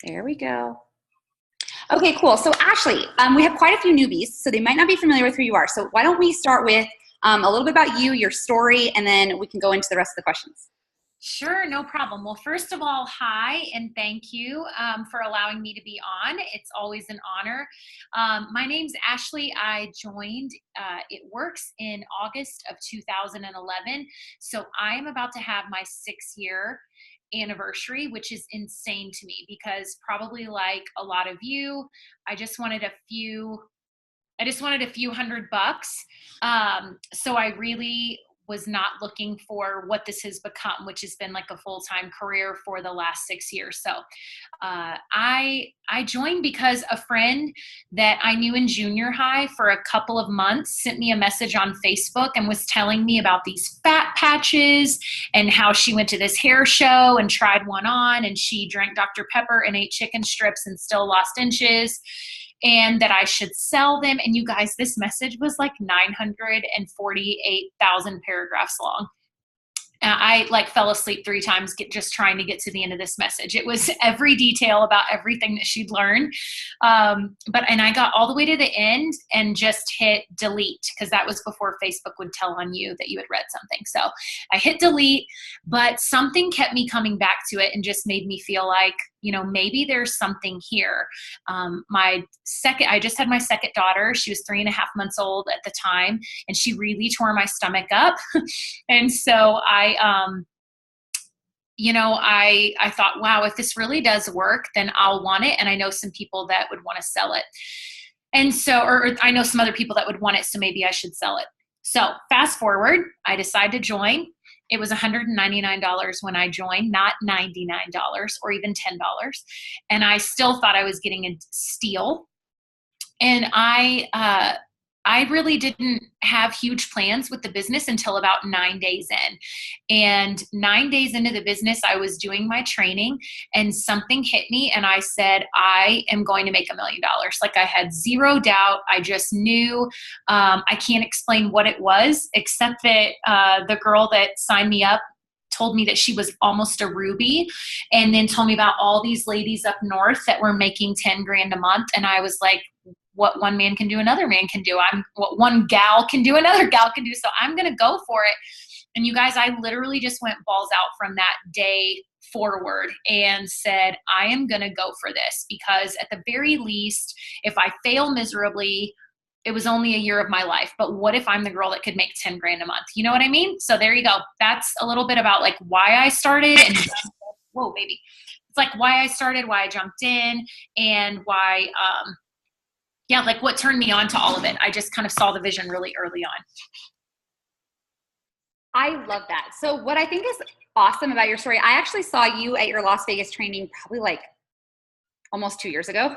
There we go. Okay, cool. So Ashley, we have quite a few newbies, so they might not be familiar with who you are. So why don't we start with a little bit about you, your story, and then we can go into the rest of the questions. Sure, no problem. Well, first of all, hi, and thank you for allowing me to be on. It's always an honor. My name's Ashley. I joined It Works in August of 2011. So I'm about to have my 6-year anniversary, which is insane to me because probably like a lot of you, I just wanted a few $100. So I really was not looking for what this has become, which has been like a full-time career for the last 6 years. So I joined because a friend that I knew in junior high for a couple of months sent me a message on Facebook and was telling me about these fat patches and how she went to this hair show and tried one on, and she drank Dr. Pepper and ate chicken strips and still lost inches, and that I should sell them. And you guys, this message was like 948,000 paragraphs long. I like fell asleep 3 times just trying to get to the end of this message. It was every detail about everything that she'd learned. And I got all the way to the end and just hit delete, because that was before Facebook would tell on you that you had read something. So I hit delete, but something kept me coming back to it and just made me feel like, maybe there's something here. I just had my second daughter. She was 3.5 months old at the time, and she really tore my stomach up. And so I thought, wow, if this really does work, then I'll want it. And I know some people that would want to sell it. And so, or I know some other people that would want it, so maybe I should sell it. So fast forward, I decided to join. It was $199 when I joined, not $99 or even $10. And I still thought I was getting a steal. And I really didn't have huge plans with the business until about 9 days in. And 9 days into the business, I was doing my training and something hit me and I said, I am going to make $1 million. Like, I had zero doubt. I just knew. I can't explain what it was, except that the girl that signed me up told me that she was almost a Ruby, and then told me about all these ladies up north that were making 10 grand a month. And I was like, what one man can do, another man can do. What one gal can do, another gal can do. So I'm going to go for it. And you guys, I literally just went balls out from that day forward and said, I am going to go for this, because at the very least, if I fail miserably, it was only a year of my life. But what if I'm the girl that could make 10 grand a month? You know what I mean? So there you go. That's a little bit about like why I started, and whoa, baby. It's like why I started, why I jumped in, and why, like what turned me on to all of it. I just kind of saw the vision really early on. I love that. So what I think is awesome about your story, I actually saw you at your Las Vegas training probably like almost 2 years ago.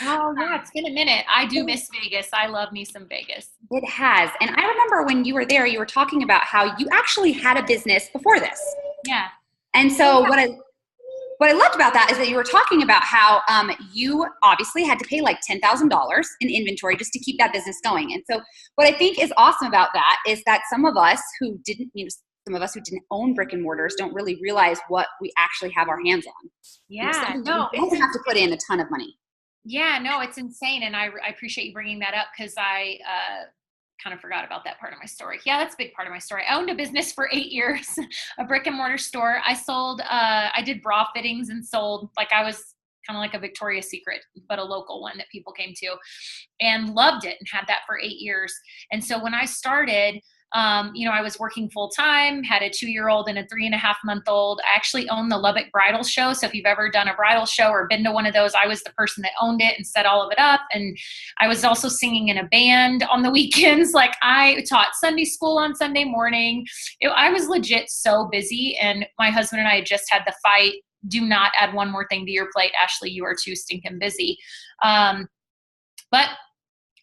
Oh yeah, it's been a minute. I do miss Vegas. I love me some Vegas. It has. And I remember when you were there, you were talking about how you actually had a business before this. Yeah. And so what I loved about that is that you were talking about how you obviously had to pay like $10,000 in inventory just to keep that business going. And so what I think is awesome about that is that some of us who didn't own brick and mortars don't really realize what we actually have our hands on. Yeah, we don't have to put in a ton of money. Yeah, no, it's insane. And I appreciate you bringing that up, because I kind of forgot about that part of my story. Yeah, that's a big part of my story. I owned a business for 8 years, a brick and mortar store. I did bra fittings and sold, like I was kind of like a Victoria's Secret, but a local one that people came to, and loved it and had that for 8 years. And so when I started, I was working full time, had a 2-year-old and a 3.5-month-old. I actually owned the Lubbock Bridal Show. So if you've ever done a bridal show or been to one of those, I was the person that owned it and set all of it up. And I was also singing in a band on the weekends. Like, I taught Sunday school on Sunday morning. I was legit so busy. And my husband and I had just had the fight. Do not add one more thing to your plate, Ashley. You are too stinking busy. But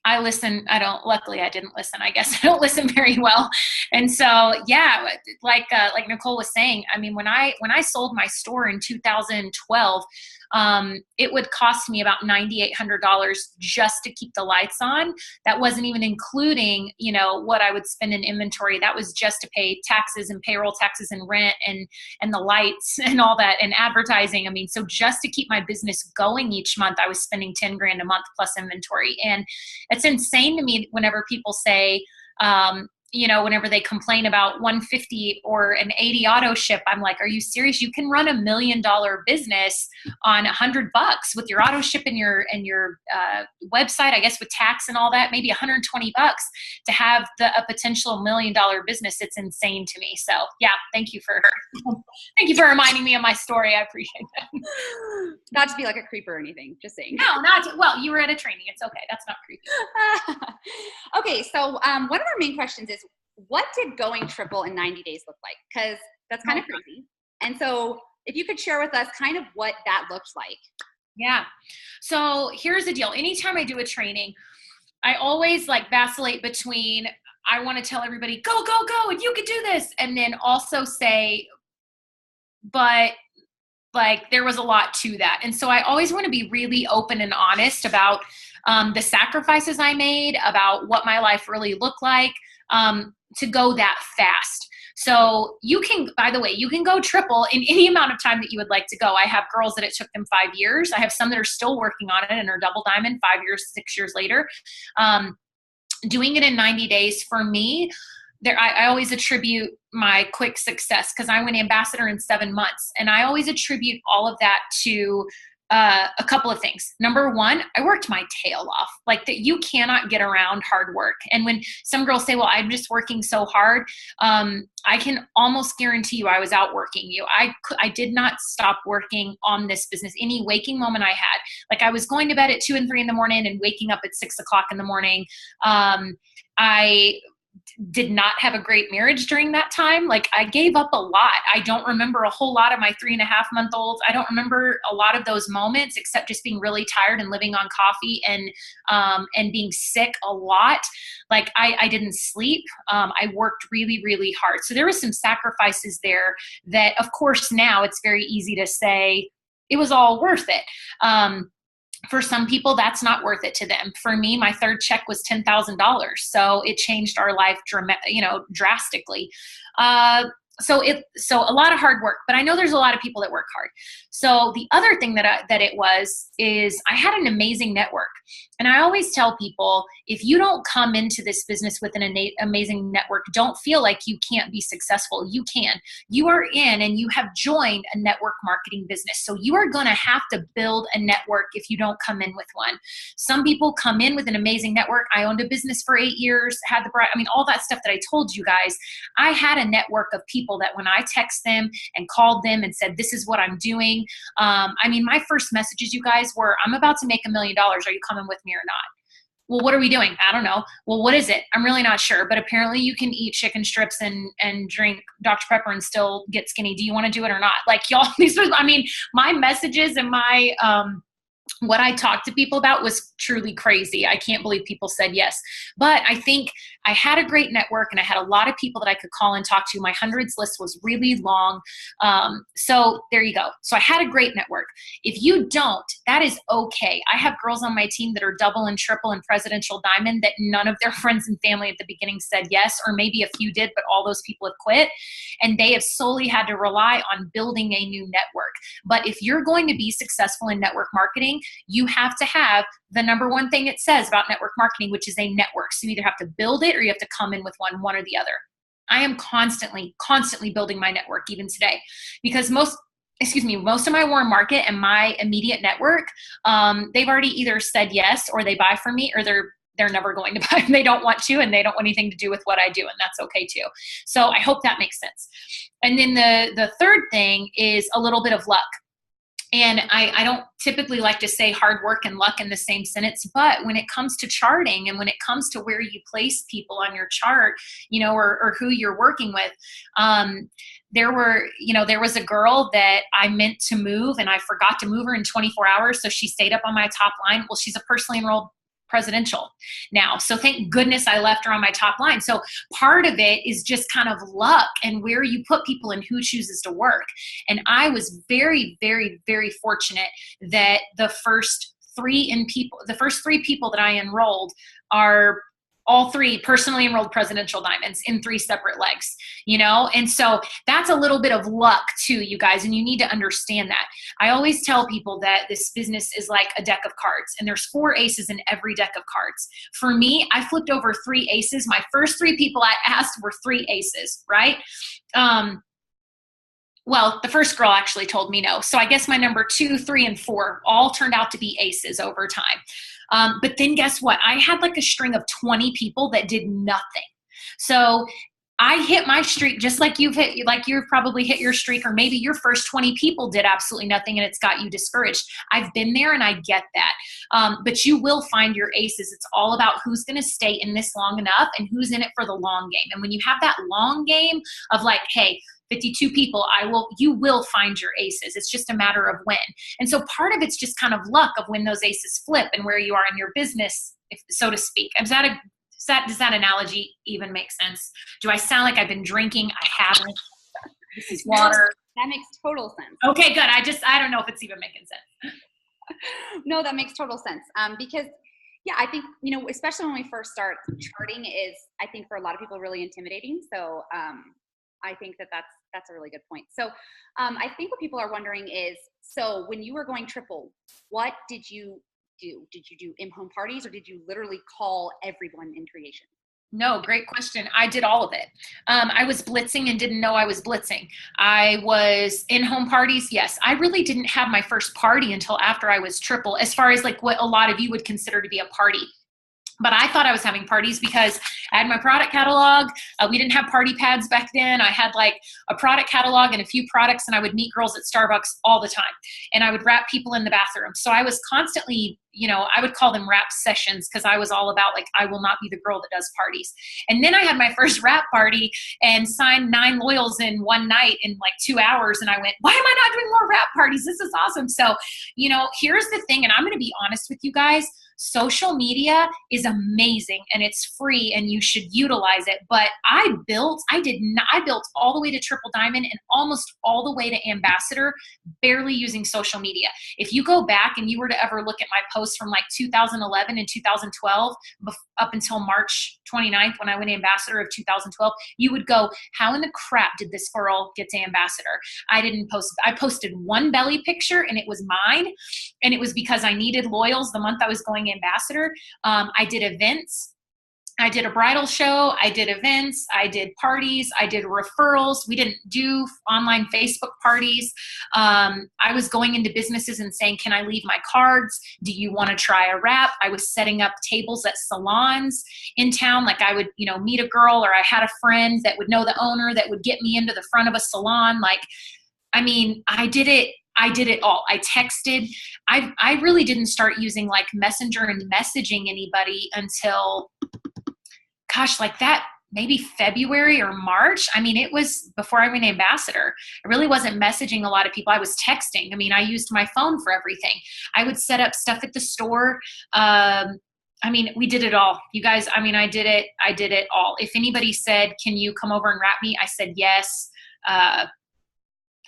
I listen. Luckily I didn't listen. I guess I don't listen very well. And so, yeah, like Nicole was saying, I mean, when I sold my store in 2012, it would cost me about $9,800 just to keep the lights on. That wasn't even including, you know, what I would spend in inventory. That was just to pay taxes and payroll taxes and rent and the lights and all that and advertising. I mean, so just to keep my business going each month, I was spending 10 grand a month plus inventory. And it's insane to me whenever people say, you know, whenever they complain about 150 or an 80 auto ship, I'm like, are you serious? You can run $1 million business on $100 with your auto ship and your website, I guess with tax and all that, maybe $120 to have a potential $1 million business. It's insane to me. So yeah, thank you for reminding me of my story. I appreciate that. Not to be like a creeper or anything, just saying. No, well, you were at a training. It's okay. That's not creepy. Okay. So one of our main questions is, what did going triple in 90 days look like? Because that's kind of crazy. And so if you could share with us kind of what that looks like. Yeah. So here's the deal. Anytime I do a training, I always like vacillate between, I want to tell everybody, go, go, go, and you can do this. And then also say, but like there was a lot to that. And so I always want to be really open and honest about the sacrifices I made, about what my life really looked like, to go that fast. So you can, by the way, you can go triple in any amount of time that you would like to go. I have girls that it took them 5 years. I have some that are still working on it and are double diamond 5 years, 6 years later. Doing it in 90 days for me, I always attribute my quick success because I went ambassador in 7 months. And I always attribute all of that to a couple of things. Number one, I worked my tail off. Like that, you cannot get around hard work. And when some girls say, well, I'm just working so hard, I can almost guarantee you I was outworking you. I did not stop working on this business. Any waking moment I had, like I was going to bed at 2 and 3 in the morning and waking up at 6 o'clock in the morning. I did not have a great marriage during that time. Like I gave up a lot. I don't remember a whole lot of my 3.5-month-olds. I don't remember a lot of those moments except just being really tired and living on coffee and being sick a lot. Like I didn't sleep. I worked really, really hard. So there was some sacrifices there that of course now it's very easy to say it was all worth it. For some people, that's not worth it to them. For me, my third check was $10,000. So it changed our life drastically. So a lot of hard work, but I know there's a lot of people that work hard. So the other thing that it was is I had an amazing network. And I always tell people, if you don't come into this business with an amazing network, don't feel like you can't be successful. You can. You are in and you have joined a network marketing business. So you are going to have to build a network if you don't come in with one. Some people come in with an amazing network. I owned a business for 8 years, all that stuff that I told you guys. I had a network of people that when I text them and called them and said, this is what I'm doing. My first messages, you guys, were, I'm about to make $1 million. Are you coming with me or not? Well, what are we doing? I don't know. Well, what is it? I'm really not sure. But apparently you can eat chicken strips and drink Dr. Pepper and still get skinny. Do you want to do it or not? Like y'all, my messages and my, what I talked to people about was truly crazy. I can't believe people said yes. But I think I had a great network and I had a lot of people that I could call and talk to. My hundreds list was really long. So there you go. So I had a great network. If you don't, that is okay. I have girls on my team that are double and triple and presidential diamond that none of their friends and family at the beginning said yes, or maybe a few did, but all those people have quit. And they have solely had to rely on building a new network. But if you're going to be successful in network marketing, you have to have the number one thing it says about network marketing, which is a network. So you either have to build it or you have to come in with one or the other. I am constantly building my network even today because most of my warm market and my immediate network, they've already either said yes or they buy from me or they're never going to buy. They don't want to, and they don't want anything to do with what I do. And that's okay too. So I hope that makes sense. And then the third thing is a little bit of luck. And I don't typically like to say hard work and luck in the same sentence, but when it comes to charting and when it comes to where you place people on your chart, or who you're working with, there was a girl that I meant to move and I forgot to move her in 24 hours. So she stayed up on my top line. Well, she's a personally enrolled presidential now. So thank goodness I left her on my top line. So part of it is just kind of luck and where you put people and who chooses to work. And I was very, very, very fortunate that the first three people that I enrolled are all three personally enrolled presidential diamonds in 3 separate legs, And so that's a little bit of luck too, you guys. And you need to understand that. I always tell people that this business is like a deck of cards and there's 4 aces in every deck of cards. For me, I flipped over 3 aces. My first 3 people I asked were 3 aces, right? Well, the first girl actually told me no. So I guess my number 2, 3, and 4 all turned out to be aces over time. But then guess what? I had like a string of 20 people that did nothing. So I hit my streak just like you've probably hit your streak, or maybe your first 20 people did absolutely nothing and it's got you discouraged. I've been there and I get that. But you will find your aces. It's all about who's going to stay in this long enough and who's in it for the long game. And when you have that long game of like, hey, 52 people, you will find your aces. It's just a matter of when. And so part of it's just kind of luck of when those aces flip and where you are in your business, so to speak. Does that analogy even make sense? Do I sound like I've been drinking? I haven't. This is water. That makes total sense. Okay, good. I don't know if it's even making sense. No, that makes total sense. Because yeah, I think, especially when we first start, charting is, I think for a lot of people, really intimidating. So I think that's a really good point. So I think what people are wondering is, so when you were going triple, what did you do? Did you do in-home parties or did you literally call everyone in creation? No, great question. I did all of it. I was blitzing and didn't know I was blitzing. I was in-home parties. Yes, I really didn't have my first party until after I was triple, as far as like what a lot of you would consider to be a party. But I thought I was having parties because I had my product catalog. We didn't have party pads back then. I had like a product catalog and a few products, and I would meet girls at Starbucks all the time. And I would wrap people in the bathroom. So I was constantly, I would call them wrap sessions because I was all about like, I will not be the girl that does parties. And then I had my first wrap party and signed 9 loyals in one night in like 2 hours. And I went, why am I not doing more wrap parties? This is awesome. So, here's the thing, and I'm going to be honest with you guys. Social media is amazing and it's free and you should utilize it. But I built all the way to triple diamond and almost all the way to ambassador, barely using social media. If you go back and you were to ever look at my posts from like 2011 and 2012 up until March 29th, when I went ambassador of 2012, you would go, how in the crap did this girl get to ambassador? I posted 1 belly picture and it was mine. And it was because I needed loyals the month I was going ambassador. I did events. I did a bridal show. I did events. I did parties. I did referrals. We didn't do online Facebook parties. I was going into businesses and saying, can I leave my cards? Do you want to try a wrap? I was setting up tables at salons in town. Like I would, meet a girl, or I had a friend that would know the owner that would get me into the front of a salon. I did it all. I texted. I really didn't start using like Messenger and messaging anybody until, maybe February or March. It was before I went ambassador. I really wasn't messaging a lot of people. I was texting. I used my phone for everything. I would set up stuff at the store. We did it all. You guys, I did it all. If anybody said, can you come over and wrap me? I said, yes.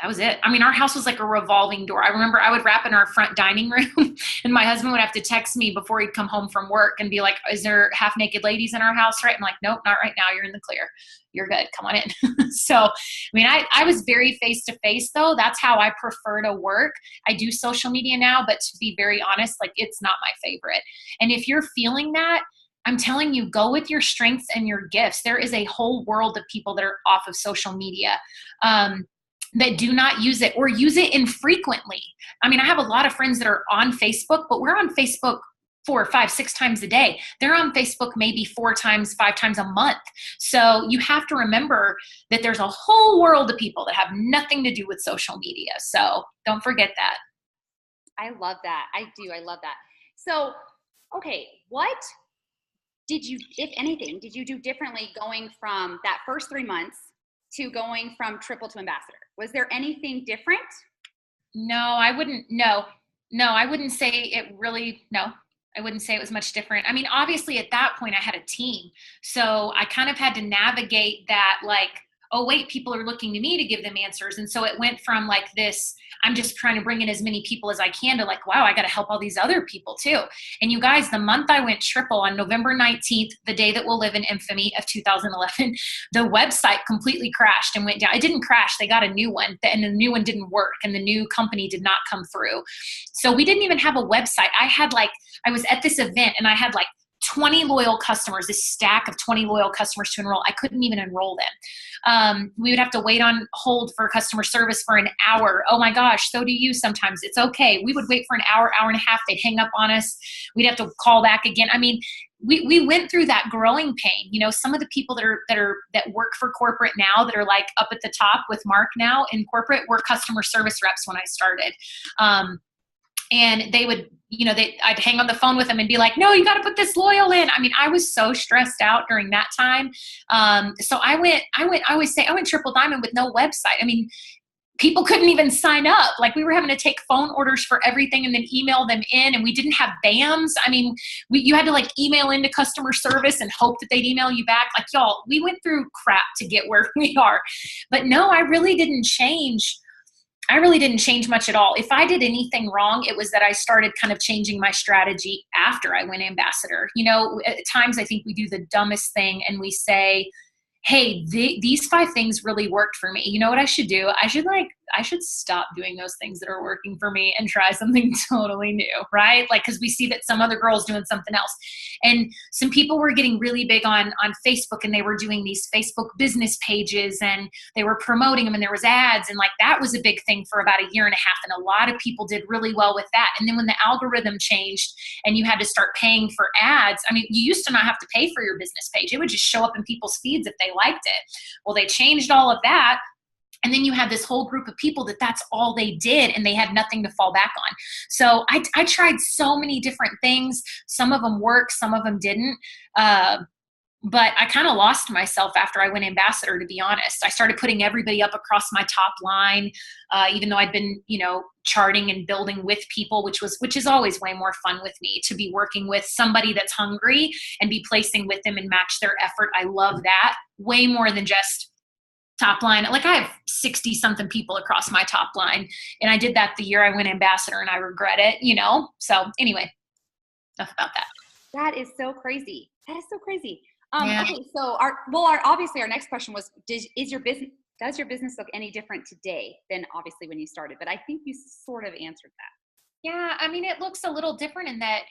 That was it. Our house was like a revolving door. I remember I would wrap in our front dining room and my husband would have to text me before he'd come home from work and be like, is there half naked ladies in our house? Right. I'm like, nope, not right now. You're in the clear. You're good. Come on in. So, I was very face to face though. That's how I prefer to work. I do social media now, but to be very honest, it's not my favorite. And if you're feeling that, I'm telling you, go with your strengths and your gifts. There is a whole world of people that are off of social media. That do not use it or use it infrequently. I have a lot of friends that are on Facebook, but we're on Facebook 4, 5, 6 times a day. They're on Facebook maybe 4 times, 5 times a month. So you have to remember that there's a whole world of people that have nothing to do with social media. So don't forget that. I love that. I do. I love that. So, okay, what did you, if anything, did you do differently going from that first 3 months to going from triple to ambassador? Was there anything different? No, I wouldn't. No, I wouldn't say it really. No, I wouldn't say it was much different. I mean, obviously at that point I had a team. So I kind of had to navigate that, like, oh wait, people are looking to me to give them answers. And so it went from like this, I'm just trying to bring in as many people as I can, to like, wow, I got to help all these other people too. And you guys, the month I went triple, on November 19th, the day that will live in infamy of 2011, the website completely crashed and went down. It didn't crash. They got a new one, and the new one didn't work, and the new company did not come through. So we didn't even have a website. I was at this event and I had like 20 loyal customers, this stack of 20 loyal customers to enroll. I couldn't even enroll them. We would have to wait on hold for customer service for an hour. Oh my gosh, so do you sometimes. It's okay. We would wait for an hour, hour and a half. They'd hang up on us. We'd have to call back again. I mean, we went through that growing pain. You know, some of the people that work for corporate now, that are like up at the top with Mark now in corporate, were customer service reps when I started. And they would, I'd hang on the phone with them and be like, no, you got to put this loyal in. I mean, I was so stressed out during that time. So I went triple diamond with no website. I mean, people couldn't even sign up. Like, we were having to take phone orders for everything and then email them in, and we didn't have BAMs. I mean, you had to like email into customer service and hope that they'd email you back. Like, y'all, we went through crap to get where we are. But no, I really didn't change much at all. If I did anything wrong, it was that I started kind of changing my strategy after I went ambassador. At times I think we do the dumbest thing and we say, hey, these 5 things really worked for me. You know what I should do? I should stop doing those things that are working for me and try something totally new, right? Like, because we see that some other girl's doing something else. And some people were getting really big on Facebook, and they were doing these Facebook business pages, and they were promoting them, and there was ads, and like that was a big thing for about a year and a half. And a lot of people did really well with that. And then when the algorithm changed and you had to start paying for ads, I mean, you used to not have to pay for your business page. It would just show up in people's feeds if they liked it. Well, they changed all of that. And then you had this whole group of people that's all they did, and they had nothing to fall back on. So I tried so many different things. Some of them worked, some of them didn't. But I kind of lost myself after I went ambassador, to be honest. I started putting everybody up across my top line, even though I'd been, charting and building with people, which is always way more fun with me, to be working with somebody that's hungry and be placing with them and match their effort. I love that way more than just top line. Like, I have 60 something people across my top line, and I did that the year I went ambassador, and I regret it, So anyway, enough about that. That is so crazy. Yeah. Okay, so obviously our next question was, does your business look any different today than obviously when you started? But I think you sort of answered that. Yeah, I mean, it looks a little different in that,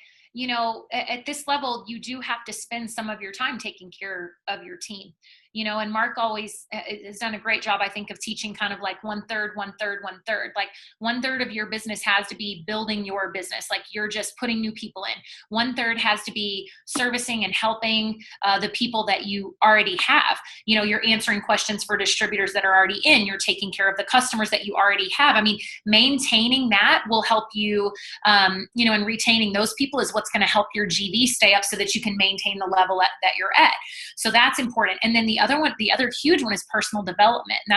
at this level, you do have to spend some of your time taking care of your team. And Mark always has done a great job, I think, of teaching kind of like 1/3, 1/3, 1/3. Like, 1/3 of your business has to be building your business. Like, you're just putting new people in. 1/3 has to be servicing and helping the people that you already have. You're answering questions for distributors that are already in. You're taking care of the customers that you already have. I mean, maintaining that will help you, and retaining those people is what's going to help your GV stay up so that you can maintain the level that you're at. So that's important. And then the other huge one is personal development. And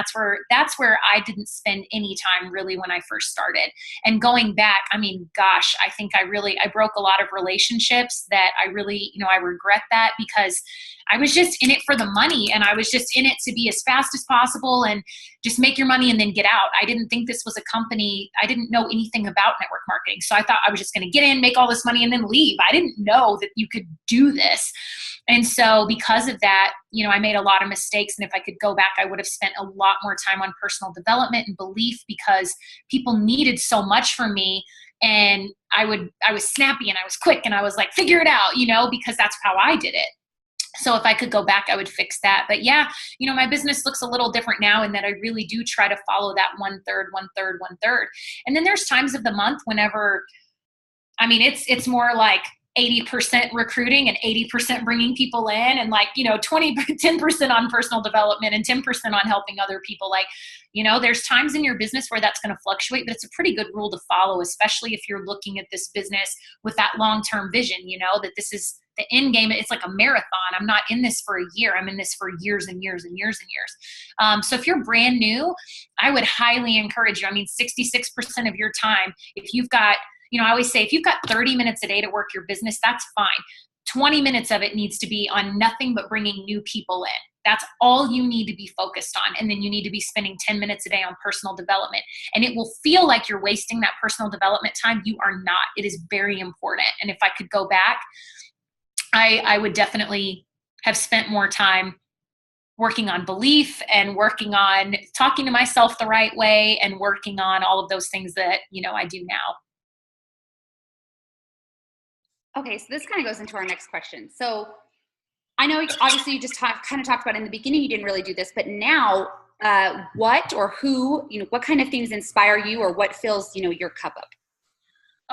that's where I didn't spend any time really when I first started. And going back, I mean, gosh, I think I broke a lot of relationships that I really, I regret that, because I was just in it for the money, and I was just in it to be as fast as possible and just make your money and then get out. I didn't think this was a company. I didn't know anything about network marketing. So I thought I was just going to get in, make all this money, and then leave. I didn't know that you could do this. And so because of that, I made a lot of mistakes. And if I could go back, I would have spent a lot more time on personal development and belief, because people needed so much from me. And I was snappy and I was quick and I was like, figure it out, because that's how I did it. So if I could go back, I would fix that. But yeah, my business looks a little different now in that I really do try to follow that 1/3, 1/3, 1/3. And then there's times of the month whenever, I mean, it's more like 80% recruiting and 80% bringing people in, and like, 10% on personal development and 10% on helping other people. Like, there's times in your business where that's going to fluctuate, but it's a pretty good rule to follow, especially if you're looking at this business with that long-term vision, that this is the end game. It's like a marathon. I'm not in this for a year. I'm in this for years and years and years and years. So if you're brand new, I would highly encourage you. I mean, 66% of your time, if you've got, I always say, if you've got 30 minutes a day to work your business, that's fine. 20 minutes of it needs to be on nothing but bringing new people in. That's all you need to be focused on. And then you need to be spending 10 minutes a day on personal development. And it will feel like you're wasting that personal development time. You are not. It is very important. And if I could go back, I would definitely have spent more time working on belief and working on talking to myself the right way and working on all of those things that, I do now. Okay, so this kind of goes into our next question. So I know obviously you just kind of talked about in the beginning, you didn't really do this, but now what or who, what kind of things inspire you or what fills, your cup up?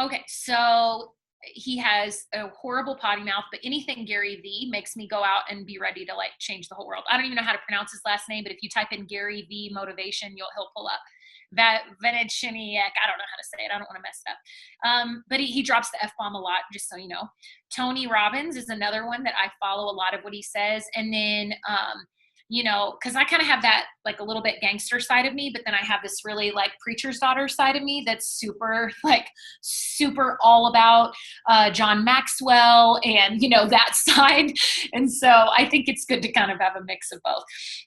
Okay, so he has a horrible potty mouth, but anything Gary V makes me go out and be ready to change the whole world. I don't even know how to pronounce his last name, but if you type in Gary V motivation, he'll pull up. Venechiniak, I don't know how to say it. I don't want to mess it up. But he drops the F-bomb a lot, just so you know. Tony Robbins is another one that I follow a lot of what he says. And then, because I kind of have that a little bit gangster side of me, but then I have this really preacher's daughter side of me that's super all about John Maxwell and, that side. And so I think it's good to kind of have a mix of both.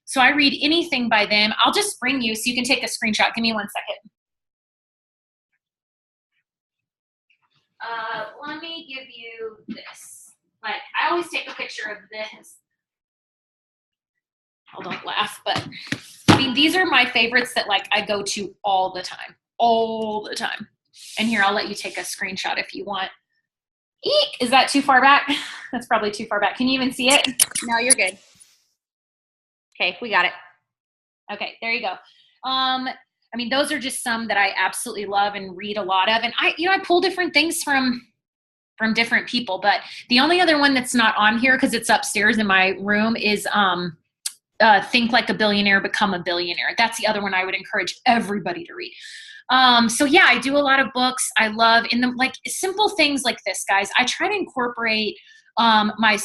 So I read anything by them. I'll just bring you so you can take a screenshot. Give me 1 second. Let me give you this. I always take a picture of this. Oh, don't laugh, but these are my favorites that I go to all the time. And here, I'll let you take a screenshot if you want. Eek! Is that too far back? That's probably too far back. Can you even see it? No, you're good. Okay, we got it. Okay, there you go. Those are just some that I absolutely love and read a lot of. And I pull different things from different people, but the only other one that's not on here because it's upstairs in my room is Think Like a Billionaire, Become a Billionaire. That's the other one I would encourage everybody to read. So yeah, I do a lot of books. I love in them simple things like this, guys. I try to incorporate my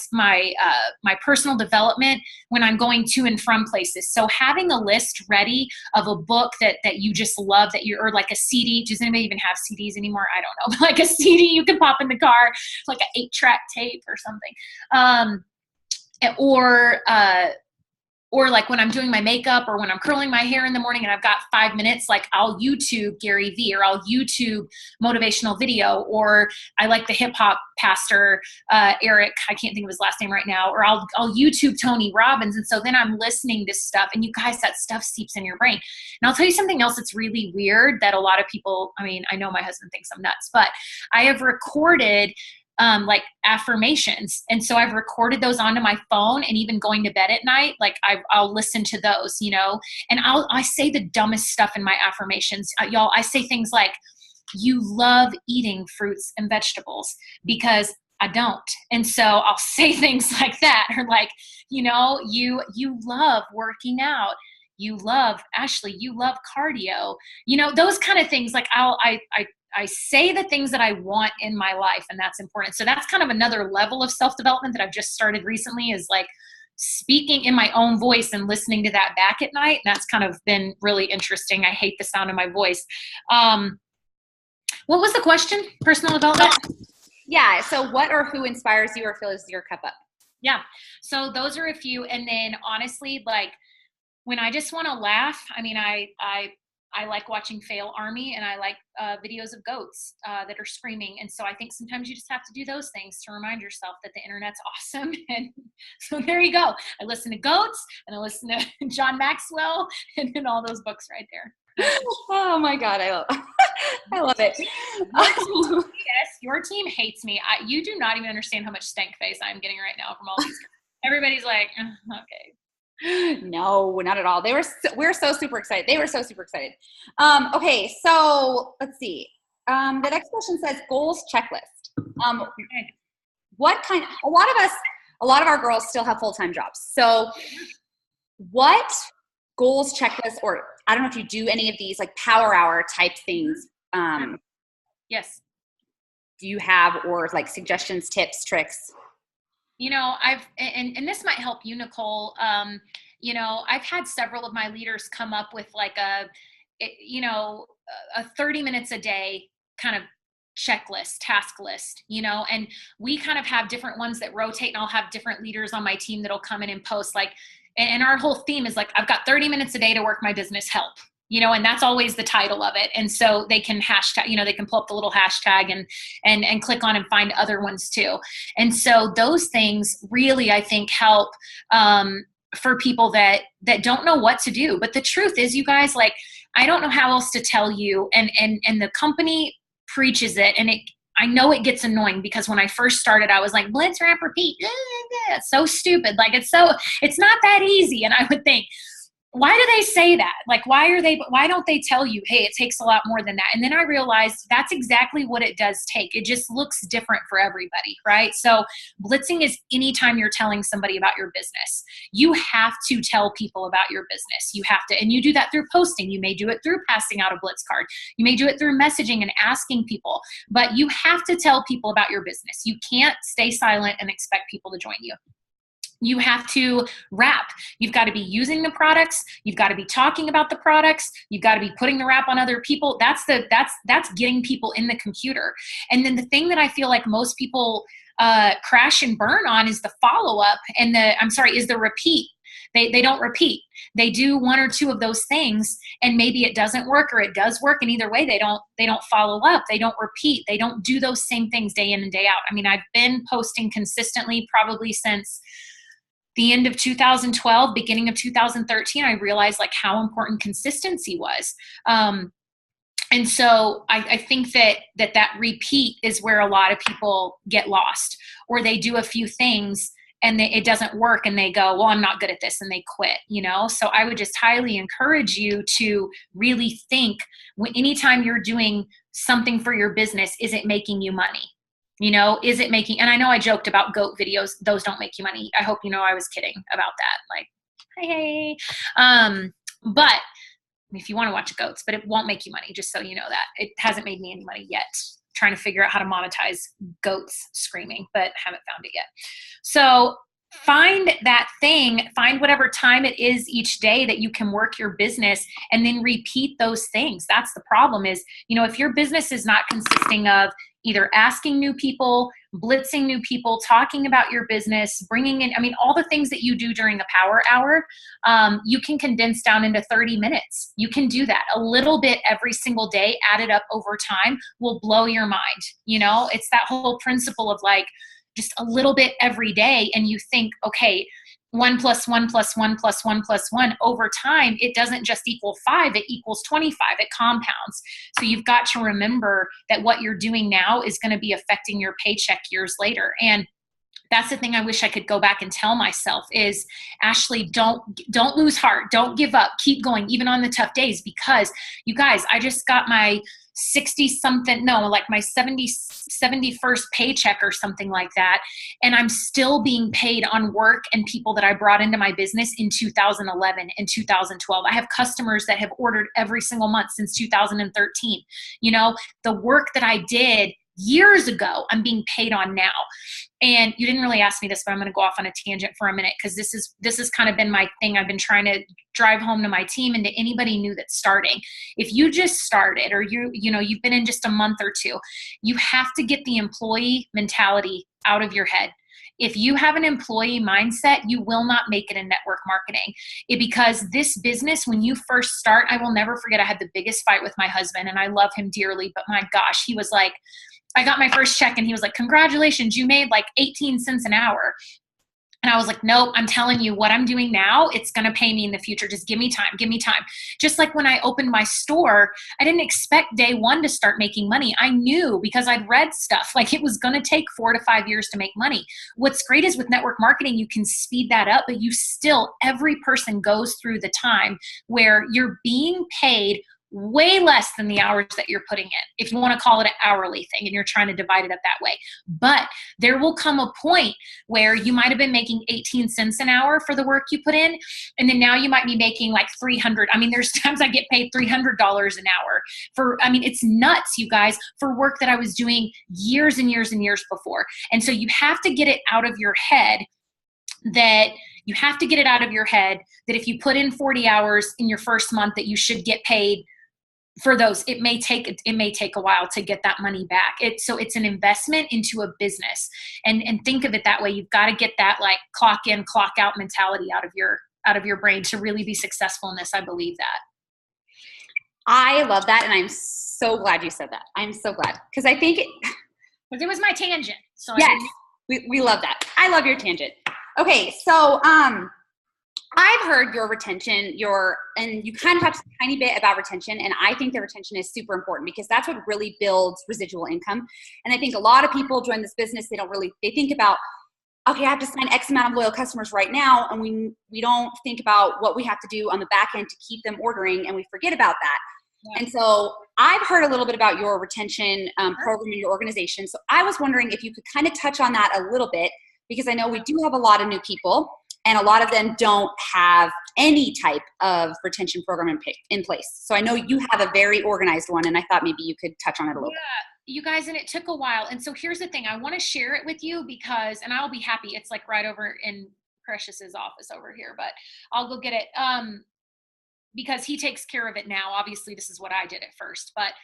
personal development when I'm going to and from places. So having a list ready of a book that you just love or a CD. Does anybody even have CDs anymore? I don't know. A CD you can pop in the car, an 8-track tape or something. Or when I'm doing my makeup or when I'm curling my hair in the morning and I've got 5 minutes, I'll YouTube Gary V or I'll YouTube motivational video, or I like the hip hop pastor, Eric, I can't think of his last name right now, or I'll YouTube Tony Robbins. And so then I'm listening to stuff, and you guys, that stuff seeps in your brain. And I'll tell you something else that's really weird that a lot of people, I know my husband thinks I'm nuts, but I have recorded affirmations. And so I've recorded those onto my phone, and even going to bed at night, I'll listen to those, and I say the dumbest stuff in my affirmations. Y'all, I say things like, you love eating fruits and vegetables, because I don't. And so I'll say things like that, or you love working out. You love, Ashley, you love cardio, those kind of things. I say the things that I want in my life, and that's important. So that's kind of another level of self-development that I've just started recently, is speaking in my own voice and listening to that back at night. That's kind of been really interesting. I hate the sound of my voice. What was the question? Personal development? Yeah. So what or who inspires you or fills your cup up? Yeah. So those are a few. And then honestly, when I just want to laugh, I like watching Fail Army, and I like videos of goats that are screaming. And so I think sometimes you just have to do those things to remind yourself that the internet's awesome. And so there you go. I listen to goats, and I listen to John Maxwell, and then all those books right there. Oh my God. I love it. Yes, your team hates me. You do not even understand how much stank face I'm getting right now from all these. Everybody's like, okay. No, not at all. We're so super excited. They were so super excited. Okay, so let's see. The next question says goals checklist. A lot of our girls still have full-time jobs. So what goals checklist, or I don't know if you do any of these power hour type things. Yes. Do you have, or suggestions, tips, tricks? And this might help you, Nicole. I've had several of my leaders come up with a 30 minutes a day kind of checklist, task list, and we kind of have different ones that rotate, and I'll have different leaders on my team that'll come in and post like, and our whole theme is like, I've got 30 minutes a day to work my business, help, and that's always the title of it. And so they can hashtag, they can pull up the little hashtag and click on and find other ones too. And so those things really, I think, help, for people that don't know what to do. But the truth is, you guys, like, I don't know how else to tell you, and the company preaches it, and I know it gets annoying, because when I first started, I was like, blitz, wrap, repeat. It's so stupid. Like, it's not that easy. And I would think, why do they say that? Like, why don't they tell you, hey, it takes a lot more than that? And then I realized that's exactly what it does take. It just looks different for everybody, right? So blitzing is anytime you're telling somebody about your business. You have to tell people about your business. You have to, and you do that through posting. You may do it through passing out a blitz card. You may do it through messaging and asking people, but you have to tell people about your business. You can't stay silent and expect people to join you. You have to wrap. You've got to be using the products. You've got to be talking about the products. You've got to be putting the wrap on other people. That's getting people in the computer. And then the thing that I feel like most people crash and burn on is the follow-up and is the repeat. They don't repeat. They do one or two of those things, and maybe it doesn't work, or it does work. And either way, they don't follow up. They don't repeat. They don't do those same things day in and day out. I mean, I've been posting consistently probably since the end of 2012, beginning of 2013. I realized like how important consistency was. And so I think that repeat is where a lot of people get lost, or they do a few things and it doesn't work, and they go, well, I'm not good at this, and they quit, So I would just highly encourage you to really think, anytime you're doing something for your business, is it making you money? Is it making, and I know I joked about goat videos. Those don't make you money. I hope I was kidding about that. Like, hey. But if you want to watch goats, but it won't make you money, just so you know that. It hasn't made me any money yet. Trying to figure out how to monetize goats screaming, but haven't found it yet. So find that thing, find whatever time it is each day that you can work your business, and then repeat those things. That's the problem is, if your business is not consisting of either asking new people, blitzing new people, talking about your business, bringing in, all the things that you do during a power hour, you can condense down into 30 minutes. You can do that. A little bit every single day, added up over time, will blow your mind. It's that whole principle of like, just a little bit every day, and you think, okay, 1 + 1 + 1 + 1 + 1, over time, it doesn't just equal 5, it equals 25, it compounds. So you've got to remember that what you're doing now is going to be affecting your paycheck years later. And that's the thing I wish I could go back and tell myself is, Ashley, don't lose heart. Don't give up. Keep going, even on the tough days, because you guys, I just got my 71st paycheck or something like that. And I'm still being paid on work and people that I brought into my business in 2011 and 2012. I have customers that have ordered every single month since 2013. The work that I did years ago, I'm being paid on now. And you didn't really ask me this, but I'm going to go off on a tangent for a minute, because this has kind of been my thing. I've been trying to drive home to my team and to anybody new that's starting. If you just started, or you've been in just a month or two, you have to get the employee mentality out of your head. If you have an employee mindset, you will not make it in network marketing. Because this business, when you first start, I will never forget, I had the biggest fight with my husband, and I love him dearly, but my gosh, he was like, I got my first check and he was like, congratulations, you made like 18 cents an hour. And I was like, nope, I'm telling you what I'm doing now, it's going to pay me in the future. Just give me time. Just like when I opened my store, I didn't expect day one to start making money. I knew, because I'd read stuff, like it was going to take 4 to 5 years to make money. What's great is with network marketing, you can speed that up, but every person goes through the time where you're being paid way less than the hours that you're putting in, if you want to call it an hourly thing and you're trying to divide it up that way. But there will come a point where you might have been making 18 cents an hour for the work you put in, and then now you might be making like 300. There's times I get paid $300 an hour for, it's nuts, you guys, for work that I was doing years and years and years before. And so you have to get it out of your head that if you put in 40 hours in your first month, that you should get paid for those, it may take a while to get that money back. So it's an investment into a business, and think of it that way. You've got to get that like clock in, clock out mentality out of your brain to really be successful in this. I believe that. I love that. And I'm so glad you said that. I'm so glad. Cause I think it was my tangent. So yes, we love that. I love your tangent. Okay. So, I've heard your retention, and you kind of talked a tiny bit about retention, and I think the retention is super important because that's what really builds residual income. And I think a lot of people join this business, they think about, okay, I have to sign X amount of loyal customers right now, and we don't think about what we have to do on the back end to keep them ordering, and we forget about that. Yeah. And so I've heard a little bit about your retention program in your organization. So I was wondering if you could kind of touch on that a little bit, because I know we do have a lot of new people, and a lot of them don't have any type of retention program in place. So I know you have a very organized one, and I thought maybe you could touch on it a little bit. You guys, and it took a while. And so here's the thing. I want to share it with you because, and I'll be happy. It's like right over in Precious's office over here, but I'll go get it because he takes care of it now. Obviously, this is what I did at first, but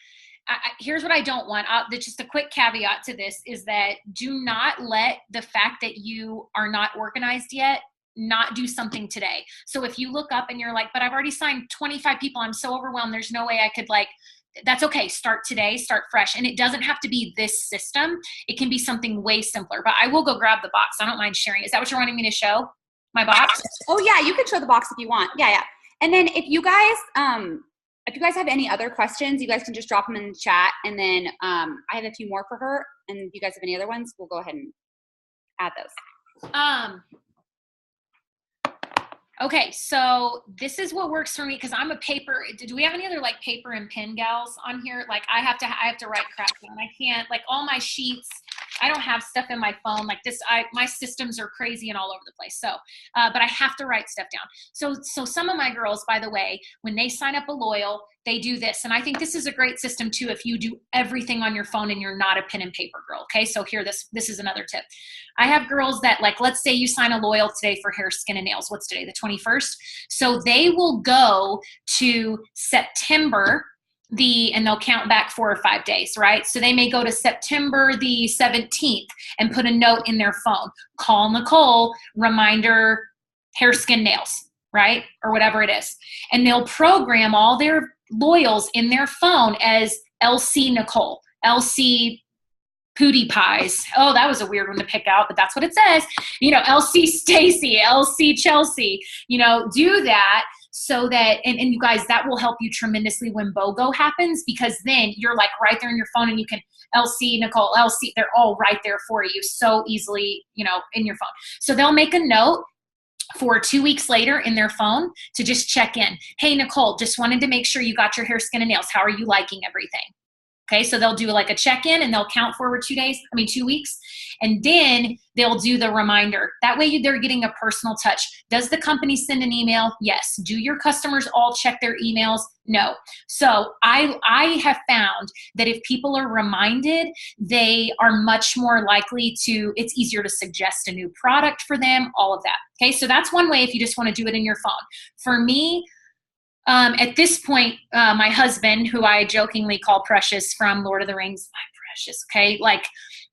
here's what I don't want. Just a quick caveat to this is that do not let the fact that you are not organized yet not do something today. So if you look up and you're like, but I've already signed 25 people, I'm so overwhelmed, there's no way I could that's okay. Start today, start fresh. And it doesn't have to be this system. It can be something way simpler, but I will go grab the box. I don't mind sharing. Is that what you're wanting me to show? My box? Oh yeah, you can show the box if you want. Yeah. And then if you guys have any other questions, you guys can just drop them in the chat. And then I have a few more for her. And if you guys have any other ones, we'll go ahead and add those. Okay, so this is what works for me because I'm a paper. Do we have any other like paper and pen gals on here? Like I have to write crap down. I can't, like all my sheets. I don't have stuff in my phone like this. My systems are crazy and all over the place. So, but I have to write stuff down. So some of my girls, by the way, when they sign up a loyal, they do this. And I think this is a great system too if you do everything on your phone and you're not a pen and paper girl. Okay, so here, this is another tip. I have girls that like, let's say you sign a loyal today for hair, skin, and nails. What's today, the 21st? So they will go to September and they'll count back 4 or 5 days, right? So they may go to September the 17th and put a note in their phone. Call Nicole, reminder, hair, skin, nails, right? Or whatever it is. And they'll program all their loyals in their phone as LC Nicole, LC Pootie Pies. Oh, that was a weird one to pick out, but that's what it says. LC Stacy, LC Chelsea, do that so that, and you guys, that will help you tremendously when BOGO happens, because then you're like right there in your phone and you can LC Nicole, LC, they're all right there for you so easily, in your phone. So they'll make a note for 2 weeks later in their phone to just check in. Hey, Nicole, just wanted to make sure you got your hair, skin, and nails. How are you liking everything? Okay, so they'll do like a check-in and they'll count forward 2 weeks. And then they'll do the reminder. That way they're getting a personal touch. Does the company send an email? Yes. Do your customers all check their emails? No. So I have found that if people are reminded, they are much more likely it's easier to suggest a new product for them, all of that. Okay, so that's one way if you just want to do it in your phone. For me, at this point, my husband, who I jokingly call Precious from Lord of the Rings, my Precious, okay? Like,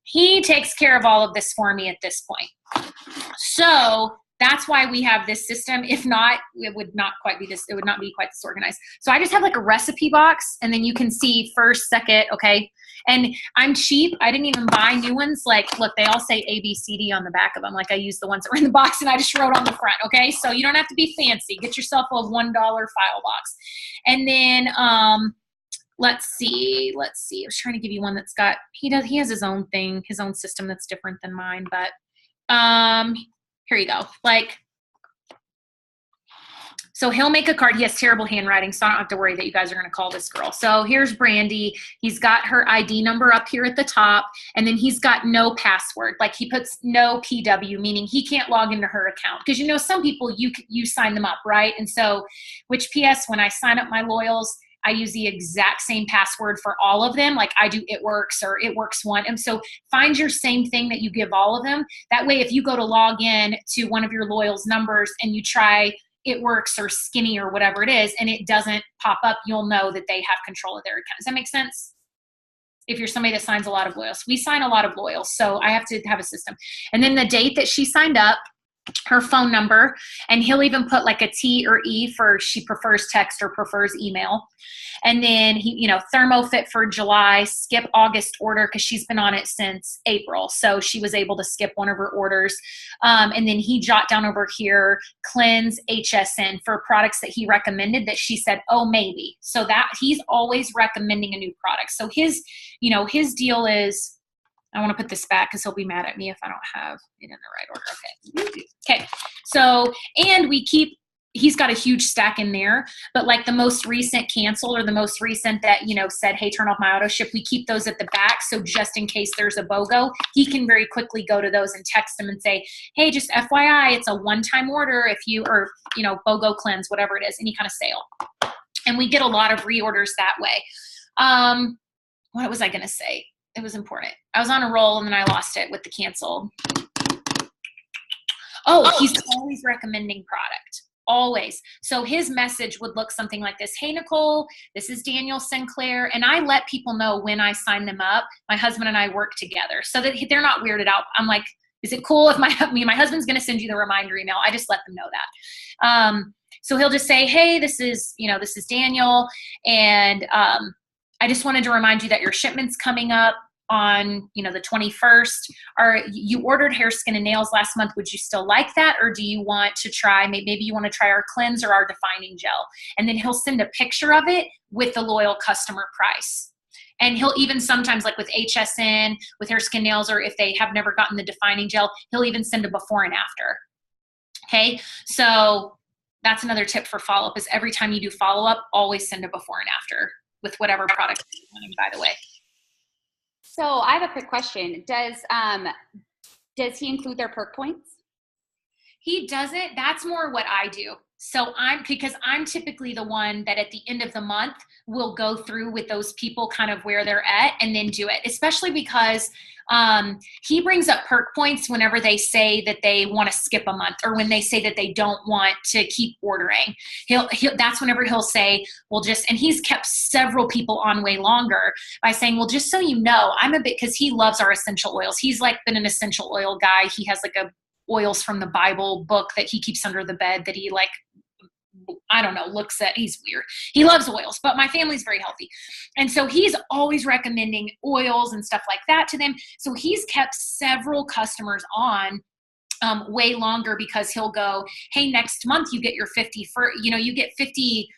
he takes care of all of this for me at this point. So that's why we have this system. If not, it would not quite be this. It would not be quite this organized. So I just have like a recipe box, and then you can see first, second, okay? And I'm cheap. I didn't even buy new ones. Like, look, they all say A, B, C, D on the back of them. Like, I used the ones that were in the box, and I just wrote on the front, okay? So you don't have to be fancy. Get yourself a $1 file box. And then let's see. I was trying to give you one that's got, he has his own thing, his own system that's different than mine. But here you go. So he'll make a card. He has terrible handwriting, so I don't have to worry that you guys are going to call this girl. So here's Brandy. He's got her ID number up here at the top, and then he's got no password. Like, he puts no PW, meaning he can't log into her account. Because, some people, you sign them up, right? And so, which PS, when I sign up my loyals, I use the exact same password for all of them. Like, I do It Works or It Works One. And so find your same thing that you give all of them. That way, if you go to log in to one of your loyals' numbers and you try It Works or Skinny or whatever it is, and it doesn't pop up, you'll know that they have control of their account. Does that make sense? If you're somebody that signs a lot of loyals. We sign a lot of loyals, so I have to have a system. And then the date that she signed up, her phone number, and he'll even put like a T or E for she prefers text or prefers email. And then he, ThermoFit for July, skip August order because she's been on it since April. So she was able to skip one of her orders. And then he jot down over here, cleanse HSN for products that he recommended that she said, oh, maybe. So that he's always recommending a new product. So his deal is, I want to put this back because he'll be mad at me if I don't have it in the right order. Okay. So, and he's got a huge stack in there, but like the most recent canceled or the most recent that, said, hey, turn off my auto ship, we keep those at the back. So just in case there's a BOGO, he can very quickly go to those and text them and say, hey, just FYI, it's a one-time order if you, or, BOGO cleanse, whatever it is, any kind of sale. And we get a lot of reorders that way. What was I going to say? It was important. I was on a roll and then I lost it with the cancel. Oh, he's always recommending product. Always. So his message would look something like this. Hey, Nicole, this is Daniel Sinclair. And I let people know when I sign them up. My husband and I work together so that they're not weirded out. I'm like, is it cool if my husband's going to send you the reminder email? I just let them know that. So he'll just say, hey, this is Daniel. And, I just wanted to remind you that your shipment's coming up on, the 21st. You ordered hair, skin, and nails last month. Would you still like that? Or do you want to try, maybe you want to try our cleanse or our defining gel? And then he'll send a picture of it with the loyal customer price. And he'll even sometimes, like with HSN, with hair, skin, nails, or if they have never gotten the defining gel, he'll even send a before and after. Okay. So that's another tip for follow-up is every time you do follow-up, always send a before and after with whatever product you're wanting, by the way. So I have a quick question. Does he include their perk points? He doesn't. That's more what I do. So because I'm typically the one that at the end of the month will go through with those people kind of where they're at and then do it, especially because he brings up perk points whenever they say that they want to skip a month or when they say that they don't want to keep ordering. That's whenever he'll say, well, and he's kept several people on way longer by saying, well, just so you know, because he loves our essential oils. He's like been an essential oil guy. He has like a oils from the Bible book that he keeps under the bed that he looks at. He's weird. He loves oils, but my family's very healthy. And so he's always recommending oils and stuff like that to them. So he's kept several customers on way longer because he'll go, hey, next month you get your 50 for, you get 50,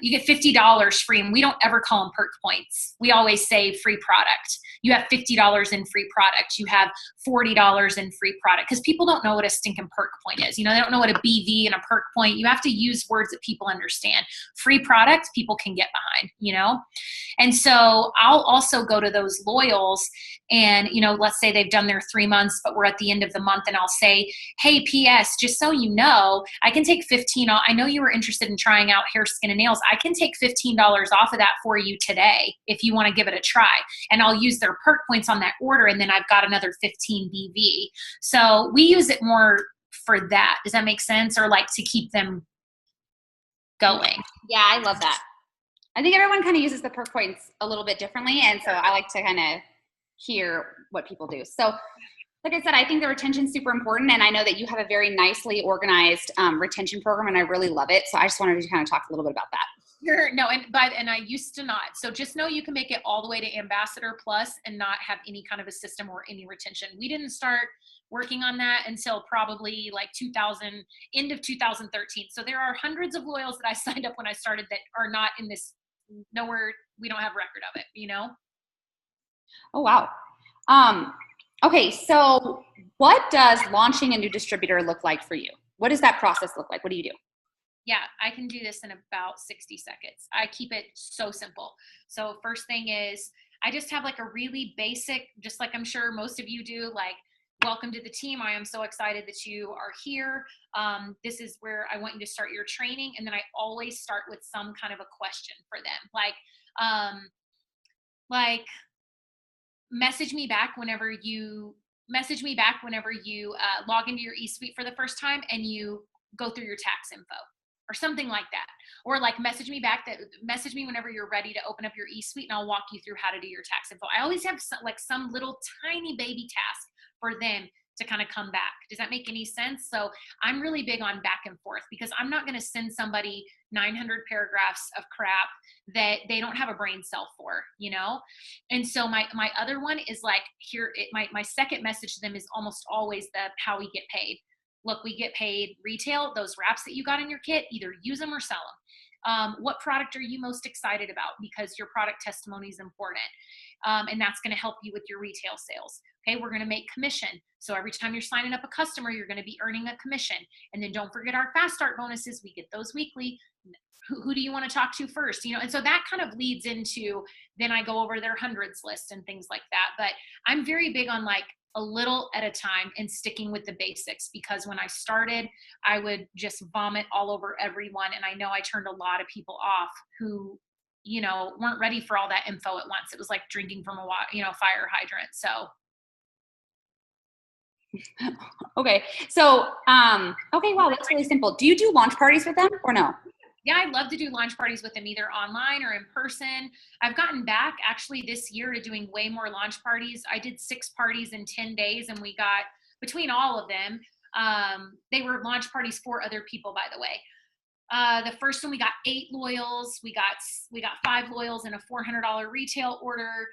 you get $50 free. And we don't ever call them perk points. We always say free product. You have $50 in free product. You have $40 in free product because people don't know what a stinking perk point is. They don't know what a BV and a perk point. You have to use words that people understand. Free product, people can get behind, And so I'll also go to those loyals and, let's say they've done their 3 months, but we're at the end of the month and I'll say, hey, PS, just so you know, I can take 15 off. I know you were interested in trying out hair, skin, and nails. I can take $15 off of that for you today if you want to give it a try. And I'll use their perk points on that order. And then I've got another 15 BV. So we use it more for that. Does that make sense? Or like to keep them going. Yeah, I love that. I think everyone kind of uses the perk points a little bit differently. And so I like to kind of hear what people do. So like I said, I think the retention is super important. And I know that you have a very nicely organized retention program and I really love it. So I just wanted to kind of talk a little bit about that. No, and I used to not. So just know you can make it all the way to Ambassador Plus and not have any kind of a system or any retention. We didn't start working on that until probably like end of 2013. So there are hundreds of loyals that I signed up when I started that are not in this, nowhere, we don't have record of it, Oh, wow. Okay, so what does launching a new distributor look like for you? What does that process look like? What do you do? Yeah, I can do this in about 60 seconds. I keep it so simple. So first thing is I just have like a really basic, just like I'm sure most of you do, like, welcome to the team. I am so excited that you are here. This is where I want you to start your training. And then I always start with some kind of a question for them. Like message me back whenever you log into your eSuite for the first time and you go through your tax info or something like that. Or like message me whenever you're ready to open up your eSuite and I'll walk you through how to do your tax info. I always have some little tiny baby task for them to kind of come back. Does that make any sense? So I'm really big on back and forth because I'm not going to send somebody 900 paragraphs of crap that they don't have a brain cell for, you know? And so my other one is like my second message to them is almost always how we get paid. Look, we get paid retail. Those wraps that you got in your kit, either use them or sell them. What product are you most excited about? Because your product testimony is important. And that's going to help you with your retail sales. Okay, we're going to make commission. So every time you're signing up a customer, you're going to be earning a commission. And then don't forget our fast start bonuses. We get those weekly. Who do you want to talk to first? You know, and so that kind of leads into, then I go over their hundreds list and things like that. But I'm very big on like a little at a time and sticking with the basics, because when I started, I would just vomit all over everyone. And I know I turned a lot of people off who, you know, weren't ready for all that info at once. It was like drinking from a fire hydrant. So. Okay. So, okay. Wow. That's really simple. Do you do launch parties with them or no? Yeah, I'd love to do launch parties with them, either online or in person. I've gotten back actually this year to doing way more launch parties. I did 6 parties in 10 days and we got, between all of them, they were launch parties for other people, by the way. The first one, we got 8 loyals. We got 5 loyals and a $400 retail order.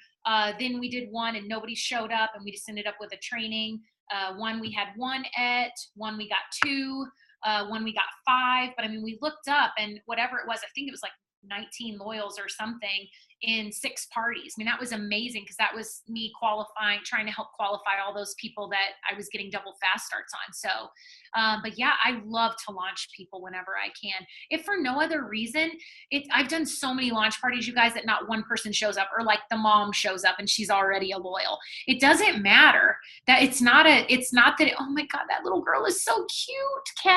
Then we did one and nobody showed up and we just ended up with a training. One we had 1 at, one we got 2. When we got 5, but I mean, we looked up and whatever it was, I think it was like 19 loyals or something in 6 parties. I mean, that was amazing because that was me trying to help qualify all those people that I was getting double fast starts on. So, but yeah, I love to launch people whenever I can. If for no other reason, I've done so many launch parties, you guys, that not one person shows up, or like the mom shows up and she's already a loyal. It doesn't matter that it's not that, oh my God, that little girl is so cute.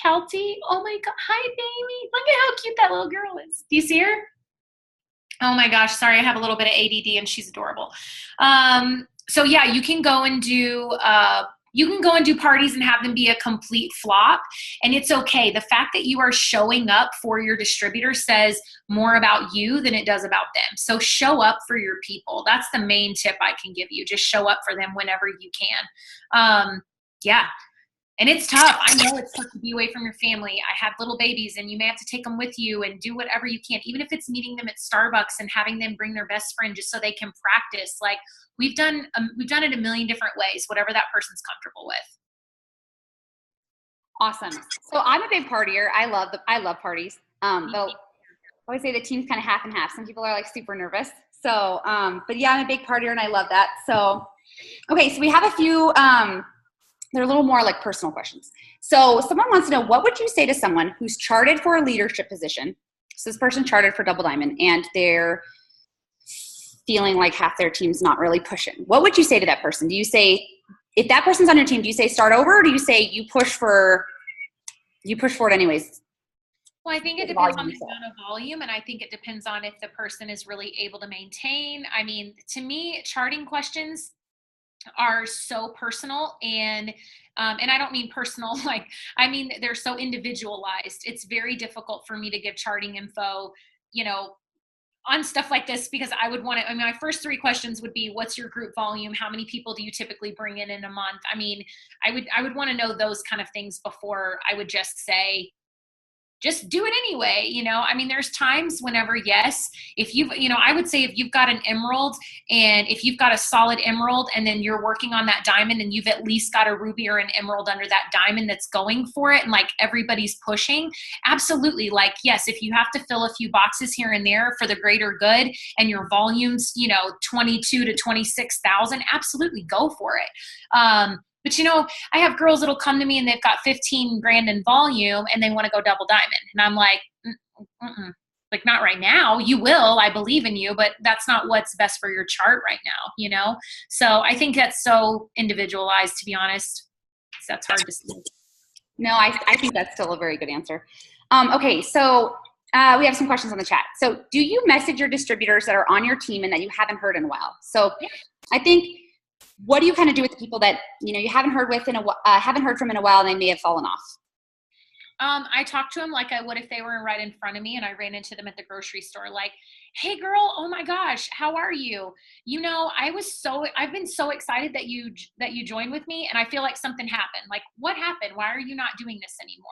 Kelty. Oh my God. Hi, baby. Look at how cute that little girl is. Do you see her? Oh my gosh. Sorry. I have a little bit of ADD and she's adorable. So yeah, you can go and do parties and have them be a complete flop, and it's okay. The fact that you are showing up for your distributor says more about you than it does about them. So show up for your people. That's the main tip I can give you. Just show up for them whenever you can. Yeah. And it's tough. I know it's tough to be away from your family. I have little babies and you may have to take them with you and do whatever you can, even if it's meeting them at Starbucks and having them bring their best friend just so they can practice. Like we've done it a million different ways, whatever that person's comfortable with. Awesome. So I'm a big partier. I love parties. Though I would say the team's kind of half and half. Some people are like super nervous. So, but yeah, I'm a big partier and I love that. So, okay. So we have a few, they're a little more like personal questions. So someone wants to know, what would you say to someone who's charted for a leadership position? So this person charted for Double Diamond and they're feeling like half their team's not really pushing. What would you say to that person? Do you say, if that person's on your team, do you say start over, or do you say you push for it anyways? Well, I think it depends on the amount of volume, and I think it depends on if the person is really able to maintain. I mean, to me, charting questions are so personal, and I don't mean personal like, I mean they're so individualized. It's very difficult for me to give charting info, you know, on stuff like this, because I would want to, I mean, my first 3 questions would be, what's your group volume? How many people do you typically bring in a month? I mean, I would want to know those kind of things before I would just say, just do it anyway. You know, I mean, there's times whenever, yes, if I would say if you've got an emerald, and if you've got a solid emerald and then you're working on that diamond and you've at least got a ruby or an emerald under that diamond that's going for it, and like everybody's pushing, absolutely. Like, yes, if you have to fill a few boxes here and there for the greater good and your volume's, 22 to 26,000, absolutely go for it. But, I have girls that'll come to me and they've got 15 grand in volume and they want to go double diamond. And I'm like, like, not right now. You will, I believe in you, but that's not what's best for your chart right now, So I think that's so individualized, to be honest. So that's hard to see. No, I think that's still a very good answer. Okay, so we have some questions on the chat. So do you message your distributors that are on your team and that you haven't heard in a while? So I think, what do you kind of do with the people that you haven't heard from in a while and they may have fallen off? I talked to them like I would if they were right in front of me and I ran into them at the grocery store. Like, hey girl, oh my gosh, how are you? You know, I've been so excited that you joined with me, and I feel like something happened. Like, what happened? Why are you not doing this anymore?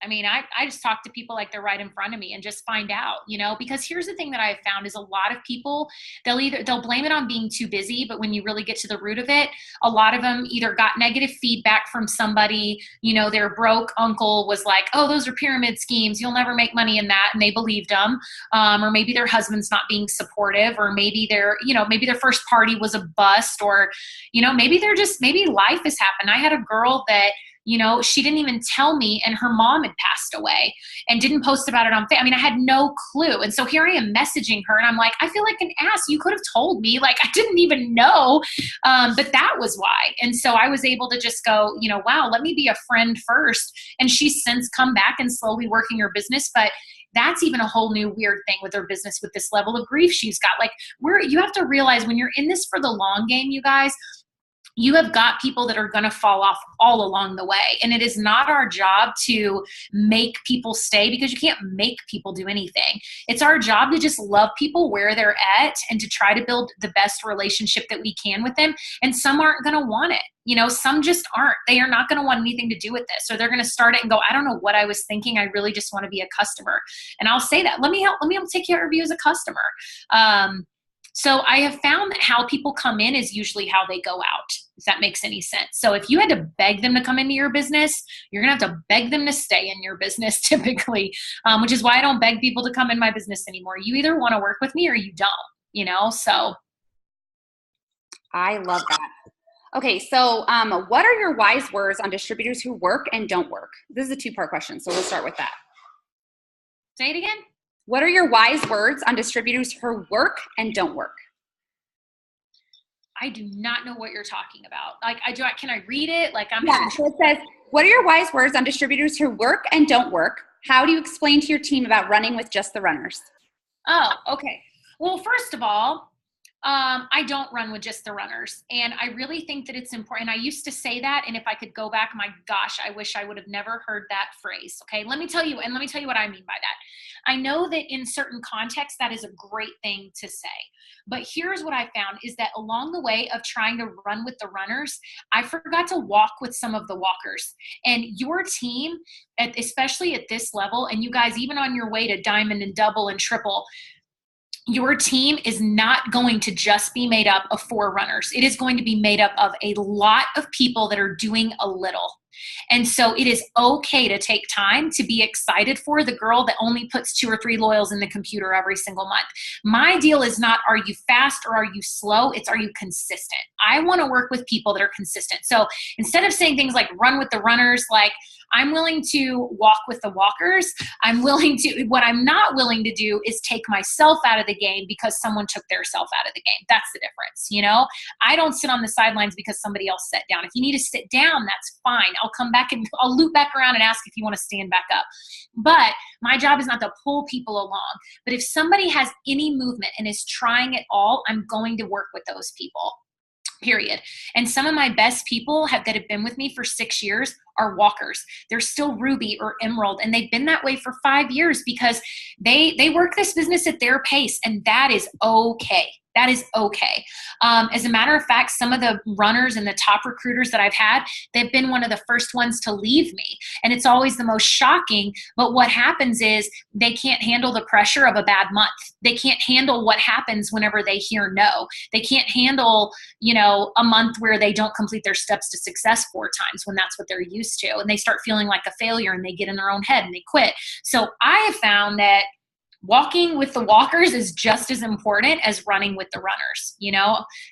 I mean, I just talk to people like they're right in front of me and just find out, you know, because here's the thing that I've found is a lot of people, they'll blame it on being too busy. But when you really get to the root of it, a lot of them either got negative feedback from somebody, you know, their broke uncle was like, oh, those are pyramid schemes. You'll never make money in that. And they believed them. Or maybe their husband's not being supportive, or maybe maybe their first party was a bust, or, you know, maybe maybe life has happened. I had a girl that, you know, she didn't even tell me, and her mom had passed away and didn't post about it on Facebook. I mean, I had no clue. And so here I am messaging her, and I'm like, I feel like an ass. You could have told me. Like, I didn't even know. But that was why. And so I was able to just go, you know, wow, let me be a friend first. And she's since come back and slowly working her business. But that's even a whole new weird thing with her business, with this level of grief she's got. Like, you have to realize when you're in this for the long game, you guys, you have got people that are going to fall off all along the way. And it is not our job to make people stay, because you can't make people do anything. It's our job to just love people where they're at and to try to build the best relationship that we can with them. And some aren't going to want it. You know, some just aren't. They are not going to want anything to do with this. Or they're going to start it and go, I don't know what I was thinking. I really just want to be a customer. And I'll say that. Let me help take care of you as a customer. So I have found that how people come in is usually how they go out, if that makes any sense. So if you had to beg them to come into your business, you're going to have to beg them to stay in your business typically, which is why I don't beg people to come in my business anymore. You either want to work with me or you don't, you know, so. I love that. Okay, so what are your wise words on distributors who work and don't work? This is a two-part question, so we'll start with that. Say it again. What are your wise words on distributors who work and don't work? I do not know what you're talking about. Like, can I read it? Like, so it says, what are your wise words on distributors who work and don't work? How do you explain to your team about running with just the runners? Oh, okay. Well, first of all, I don't run with just the runners. And I really think that it's important. I used to say that. And if I could go back, my gosh, I wish I would have never heard that phrase. Okay. Let me tell you what I mean by that. I know that in certain contexts, that is a great thing to say. But here's what I found is that along the way of trying to run with the runners, I forgot to walk with some of the walkers. And your team, especially at this level, and you guys, even on your way to diamond and double and triple, your team is not going to just be made up of 4 runners. It is going to be made up of a lot of people that are doing a little. And so it is okay to take time to be excited for the girl that only puts 2 or 3 loyals in the computer every single month. My deal is not, are you fast or are you slow? It's, are you consistent? I want to work with people that are consistent. So instead of saying things like run with the runners, like, I'm willing to walk with the walkers. What I'm not willing to do is take myself out of the game because someone took their self out of the game. That's the difference. You know, I don't sit on the sidelines because somebody else sat down. If you need to sit down, that's fine. I'll come back and I'll loop back around and ask if you want to stand back up. But my job is not to pull people along. But if somebody has any movement and is trying it all, I'm going to work with those people. Period. And some of my best people that have been with me for 6 years are walkers. They're still Ruby or Emerald, and they've been that way for 5 years because they work this business at their pace, and that is okay. That is okay. As a matter of fact, some of the runners and the top recruiters that I've had, they've been one of the first ones to leave me. And it's always the most shocking. But what happens is they can't handle the pressure of a bad month. They can't handle what happens whenever they hear no. They can't handle, a month where they don't complete their steps to success 4 times when that's what they're used to. And they start feeling like a failure and they get in their own head and they quit. So I have found that walking with the walkers is just as important as running with the runners,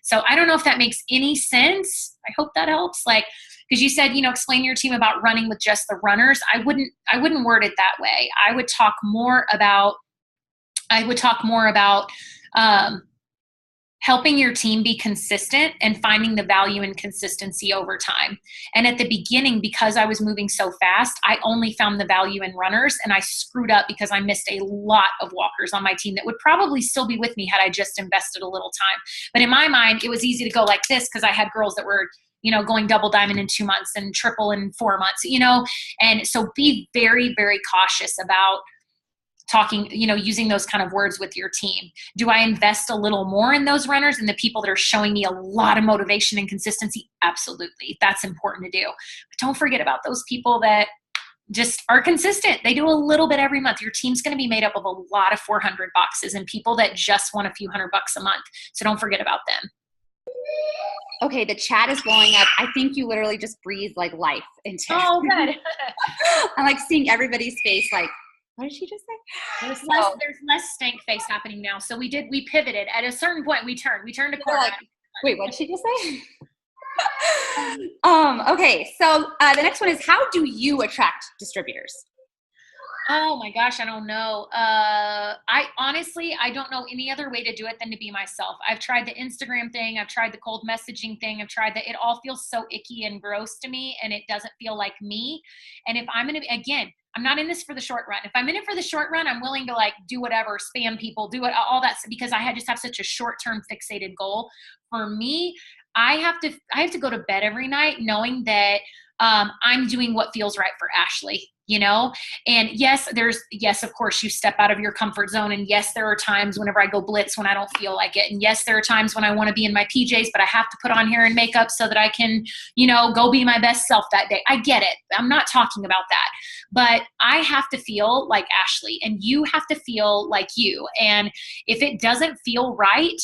So I don't know if that makes any sense. I hope that helps. Because you said, explain to your team about running with just the runners. I wouldn't word it that way. I would talk more about helping your team be consistent and finding the value in consistency over time. And at the beginning, because I was moving so fast, I only found the value in runners, and I screwed up because I missed a lot of walkers on my team that would probably still be with me had I just invested a little time. But in my mind, it was easy to go like this because I had girls that were going double diamond in 2 months and triple in 4 months, and so be very, very cautious about talking, using those kind of words with your team. Do I invest a little more in those runners and the people that are showing me a lot of motivation and consistency? Absolutely. That's important to do. But don't forget about those people that just are consistent. They do a little bit every month. Your team's going to be made up of a lot of 400 boxes and people that just want a few $100 a month. So don't forget about them. Okay, the chat is blowing up. I think you literally just breathed like life into it. Oh, good. I'm like seeing everybody's face like, what did she just say? There's less stank face happening now. So we pivoted. At a certain point, we turned a corner. Like, wait, what did she just say? Okay, so the next one is, how do you attract distributors? Oh my gosh, I don't know. I honestly don't know any other way to do it than to be myself. I've tried the Instagram thing. I've tried the cold messaging thing. I've tried that. It all feels so icky and gross to me, and it doesn't feel like me. And if I'm going to, again, I'm not in this for the short run. If I'm in it for the short run, I'm willing to like do whatever, spam people, do it, all that, because I just have such a short-term fixated goal. For me, I have to go to bed every night knowing that I'm doing what feels right for Ashley, and yes, of course you step out of your comfort zone. And yes, there are times whenever I go blitz when I don't feel like it. And yes, there are times when I want to be in my PJs, but I have to put on hair and makeup so that I can, go be my best self that day. I get it. I'm not talking about that, but I have to feel like Ashley and you have to feel like you. And if it doesn't feel right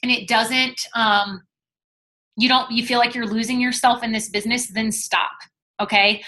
and it doesn't, you feel like you're losing yourself in this business, then stop. Okay.